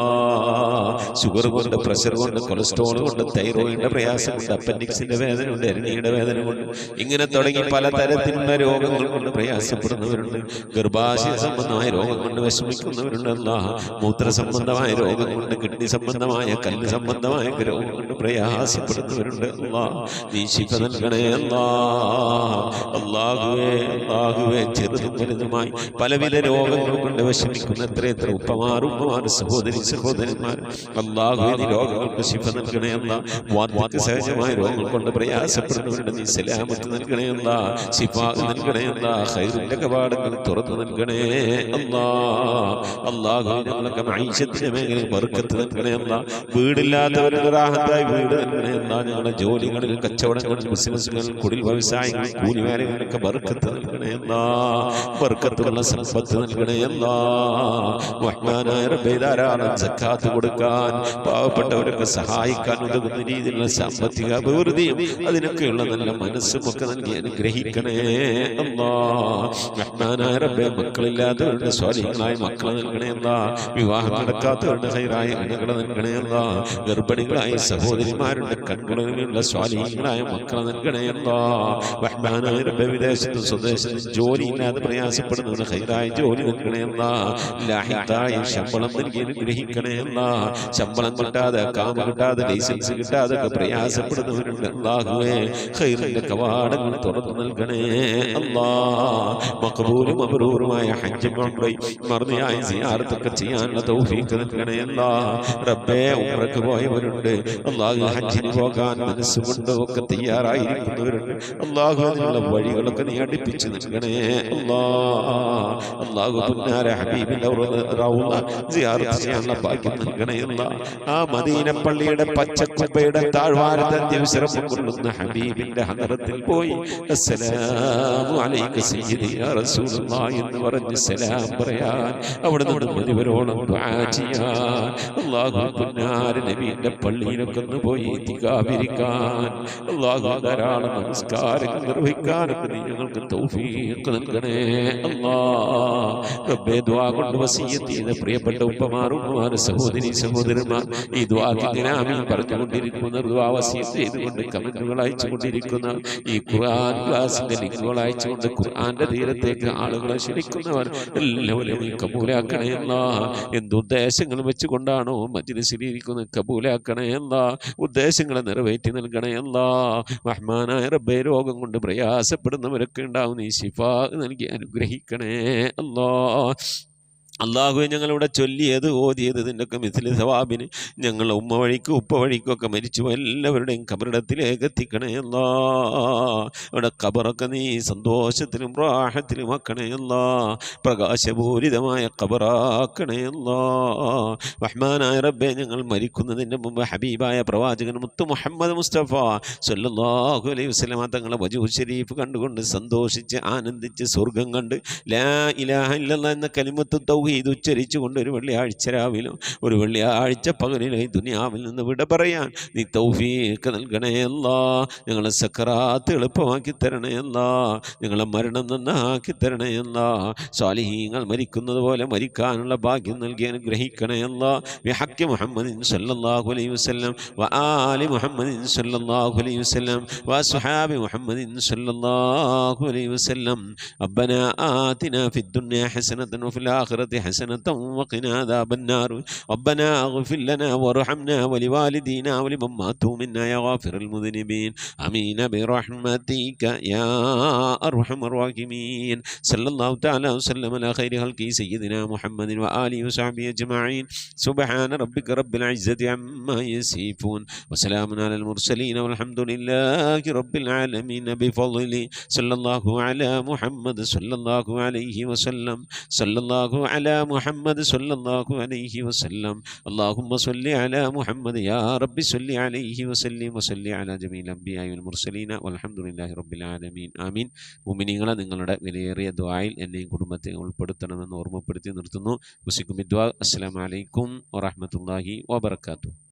Speaker 3: ഷുഗർ കൊണ്ട് പ്രഷർ കൊണ്ട് കൊളസ്ട്രോൾ കൊണ്ട് തൈറോയിഡിന്റെ പ്രയാസം കൊണ്ട് അപ്പൻഡിക്സിന്റെ വേദന കൊണ്ട് എരണിയുടെ വേദന കൊണ്ട് ഇങ്ങനെ തുടങ്ങി പലതരത്തിലുള്ള രോഗങ്ങൾ കൊണ്ട് പ്രയാസപ്പെടുന്നവരുണ്ട്. ഗർഭാശയ സംബന്ധമായ രോഗം കൊണ്ട് വിഷമിക്കുന്നവരുണ്ട്. മൂത്ര സംബന്ധമായ രോഗം കൊണ്ട് കിഡ്നി സംബന്ധമായ കല്ല് സംബന്ധമായ രോഗം കൊണ്ട് പ്രയാസപ്പെടുന്നവരുണ്ട്. നീ ശിഫ നൽകണേ അല്ലാ. അല്ലാഹുവേ അല്ലാഹുവേ ചെറുതും വലുതുമായി പലവിധ രോഗങ്ങൾ കൊണ്ട് വിഷമിക്കുന്ന എത്ര ഉപ്പമാർ സഹോദരി സഹോദരന്മാർ അല്ലാഹുവേ നീ രോഗങ്ങൾക്ക് ശിഫ നൽകണേ അല്ലാ. വാർദ്ധക്യ സഹജമായ രോഗങ്ങൾ കൊണ്ട് പ്രയാസപ്പെടുന്നവരുണ്ട്. നീ സലാമത്ത് നൽകണേ അല്ലാ. ശിഫാ നൽകണേ അല്ലാ. ഖൈറിന്റെ കവാടങ്ങൾ തുറന്നു നൽകണേ അല്ലാ. അല്ലാഹുവേ ഞങ്ങളൊക്കെ മഈശത്തിന്റെ മേഖലയിൽ ബർക്കത്ത് നൽകണേ അല്ലാ. വീടില്ലാത്തവരുടെ റാഹത്തായി വീട് നൽകണേ അല്ലാ. ഞങ്ങളുടെ ജോലികളിൽ കച്ചവടങ്ങളിൽ ബിസിനസ്സുകളിൽ കുടിൽ വ്യവസായങ്ങളിൽ കൂലിവേലകളിലൊക്കെ ബർക്കത്ത് നൽകണേ അല്ലാ. ബർക്കത്തുള്ള സമ്പത്ത് നൽകണേ അല്ലാ. റഹ്മാനായ റബ്ബേ ധാരാളം സക്കാത്ത് കൊടുക്കാൻ പാവപ്പെട്ടവരൊക്കെ സഹായിക്കാൻ ഉതകുന്ന രീതിയിലുള്ള സാമ്പത്തിക അഭിവൃദ്ധിയും അതിനൊക്കെയുള്ള നല്ല മനസ്സും ഒക്കെ നൽകി അനുഗ്രഹിക്കണേ അല്ലാ. റഹ്മാനായ റബ്ബേ മക്കളില്ലാത്തവരുടെ സ്വാലിഹീങ്ങളായ മക്കളെ നൽകണേ അല്ലാ. വിവാഹം നടക്കാത്തവരുടെ ഖൈറായ ഇണകളെ നൽകണേ അല്ലാ. ഗർഭിണികളായ സഹോദരിമാരുടെ കൺകുളിലുള്ള സ്വാലിഹീങ്ങളായ മക്കളെ നൽകണേ അല്ലാ. റഹ്മാനായ റബ്ബേ വിദേശത്തും സ്വദേശത്തും ജോലിയില്ലാതെ പ്രയാസപ്പെടുന്നവരുടെ ഖൈറായ ജോലി നൽകണേ അല്ലാ. ലാഹിഖായ ശമ്പളം നൽകി അനുഗ്രഹിക്കണേ അല്ലാ. ശമ്പളം കിട്ടാതെ കാമ കിട്ടാതെ ലൈസൻസ് കിട്ടാതെ ഒക്കെ പ്രയാസപ്പെടുന്നവരുണ്ട്. അല്ലാഹുവേ ഖൈറിന്റെ കവാടങ്ങൾ തുറന്നു നൽകണേ അല്ലാ. മഖബൂലും മബ്റൂറുമായ ഹജ്ജ് ഉംറയും മർദിയായ സിയാറത്തൊക്കെ ചെയ്യാനുള്ള തൗഫീഖ് നൽകണേ അല്ലാ. റബ്ബേ ഉംറക്ക് പോയവരുണ്ട്. അല്ലാഹു ഹജ്ജിന് പോകാൻ മനസ്സുകൊണ്ട് ഒക്കെ തയ്യാറായിരിക്കുന്നവരുണ്ട്. അല്ലാഹു അതിനുള്ള വഴികളൊക്കെ നീ അടുപ്പിച്ച് നൽകണേ അല്ലാ. അല്ലാഹു പുന്നാര ഹബീബിന്റെ റൗള സിയാറത്ത് ചെയ്യാനുള്ള ഭാഗ്യം നൽകണേ അല്ലാ. ആ മദീന പള്ളിയുടെ പച്ചക്കുബയുടെ താഴ്വാരത്തെ ദിവസം കൊള്ളുന്ന ഹബീബിന്റെ ഹദറത്തിൽ പോയി അസ്സലാമു അലൈക സയ്യിദി യാ റസൂലുള്ളാഹി എന്ന് പറഞ്ഞ് സലാം പറയാൻ അവിടെ നിന്ന് മുഴുവനോളം ദുആ ചെയ്യാൻ അല്ലാഹു പുന്നാര നബിയുടെ പള്ളിയിലൊക്കെ ഒന്ന് പോയി ഇത്തികാഫിരിക്കാൻ അല്ലാഹു ധാരാളം നമസ്കാരങ്ങൾ നിർവഹിക്കാനൊക്കെ നീ ഞങ്ങൾക്ക് തൗഫീഖ് നൽകണേ അല്ലാ. റബ്ബേ ദുആ കൊണ്ട് വസിയ്യത്ത് ചെയ്ത പ്രിയപ്പെട്ട ഉപ്പമാർ സഹോദരി സഹോദരന്മാർ ഈ ദുആക്ക് ഇങ്ങനെ ആമീൻ പറഞ്ഞുകൊണ്ടിരിക്കുന്ന ദുആ വസിയ്യത്ത് ചെയ്തുകൊണ്ട് കമന്റുകൾ അയച്ചുകൊണ്ടിരിക്കുന്ന ഈ ഖുർആൻ ക്ലാസിന്റെ ലിങ്കുകൾ അയച്ചുകൊണ്ട് ഖുർആന്റെ തീരത്തേക്ക് ആളുകളെ ക്ഷണിക്കുന്നവർ എല്ലാവരും നീ കബൂലാക്കണേ അല്ലാ. എന്തുദ്ദേശങ്ങൾ വെച്ചുകൊണ്ടാണോ മജ്ലിസിലിരിക്കുന്നത് കബൂലാക്കണേ അല്ലാ. ഉദ്ദേശങ്ങളെ നിറവേറ്റി നൽകണേ അല്ലാ. റഹ്മാനായ റബ്ബേ രോഗം കൊണ്ട് പ്രയാസപ്പെടുന്നവരൊക്കെ ഉണ്ടാവും. നീ ശിഫാ നൽകി അനുഗ്രഹിക്കണേ അല്ലാ. അള്ളാഹുവെ ഞങ്ങളിവിടെ ചൊല്ലിയത് ഓതിയത് ഇതിൻ്റെയൊക്കെ മിഥിലി സവാബിന് ഞങ്ങൾ ഉമ്മ വഴിക്കും ഉപ്പ വഴിക്കും ഒക്കെ മരിച്ചു എല്ലാവരുടെയും ഖബറിടത്തിലേക്ക് എത്തിക്കണേ അല്ലാ. ഇവിടെ ഖബറൊക്കെ നീ സന്തോഷത്തിലും റാഹത്തിലും ആക്കണേ അല്ലാ. പ്രകാശപൂരിതമായ ഖബറാക്കണേ അല്ലാ. റഹ്മാനായ റബ്ബേ ഞങ്ങൾ മരിക്കുന്നതിൻ്റെ മുമ്പ് ഹബീബായ പ്രവാചകൻ മുത്ത് മുഹമ്മദ് മുസ്തഫ സ്വല്ലല്ലാഹു അലൈഹി വസല്ലമ തങ്ങളെ വജൂഹ് ശരീഫ് കണ്ടുകൊണ്ട് സന്തോഷിച്ച് ആനന്ദിച്ച് സ്വർഗം കണ്ട് ലാ ഇലാഹ ഇല്ലല്ലാഹ് എന്ന കലിമത്ത് തൗഹീദ് ഉച്ചരിച്ചുകൊണ്ട് ഒരു വെള്ളിയാഴ്ച രാവിലും ഒരു വെള്ളിയാഴ്ച പകലിലും ഈ ദുനിയാവിൽ നിന്ന് വിട പറയാൻ നീ തൗഫീഖ് നൽകണേ അല്ലാ. ഞങ്ങളെ സക്കറാത്ത് എളുപ്പമാക്കി തരണേ അല്ലാ. ഞങ്ങളെ മരണം നന്നാക്കി തരണേ അല്ലാ. സ്വാലിഹീങ്ങൾ മരിക്കുന്നത് പോലെ മരിക്കാനുള്ള ഭാഗ്യം നൽകി അനുഗ്രഹിക്കണേ അല്ലാ. ബിഹഖി മുഹമ്മദിൻ സല്ലല്ലാഹു അലൈഹി വസല്ലം വആലി മുഹമ്മദിൻ സല്ലല്ലാഹു അലൈഹി വസല്ലം വഅസ്ഹാബി മുഹമ്മദിൻ സല്ലല്ലാഹു അലൈഹി വസല്ലം. ربنا آتنا في الدنيا حسنة وفي الآخرة حسنة وقنا عذاب النار. ربنا اغفر لنا وارحمنا ولوالدينا ولمن ماتوا منا يا غافر المذنبين. آمين برحمتك يا أرحم الراحمين. صلى الله تعالى وسلم على خير خلقه سيدنا محمد وآله وصحبه أجمعين. سبحان ربك رب العزة عما يصفون وسلام على المرسلين والحمد لله رب العالمين بفضله. صلى الله على محمد صلى الله عليه وسلم. صلى الله على محمد صلى الله عليه وسلم. اللهم صل على محمد يا رب صل عليه وسلم وصل على جميع الأنبياء والمرسلين والحمد لله رب العالمين. ആമീൻ. മുഅ്മിനീങ്ങളെ, നിങ്ങളുടെ വിലയേറിയ ദുആയിൽ എന്നെയും കുടുംബത്തെ ഉൾപ്പെടുത്തണമെന്ന് ഓർമ്മപ്പെടുത്തി നിർത്തുന്നു. ഉസിക്കും ദുആ. അസ്സലാമു അലൈക്കും വറഹ്മത്തുള്ളാഹി വബറകാതുഹു.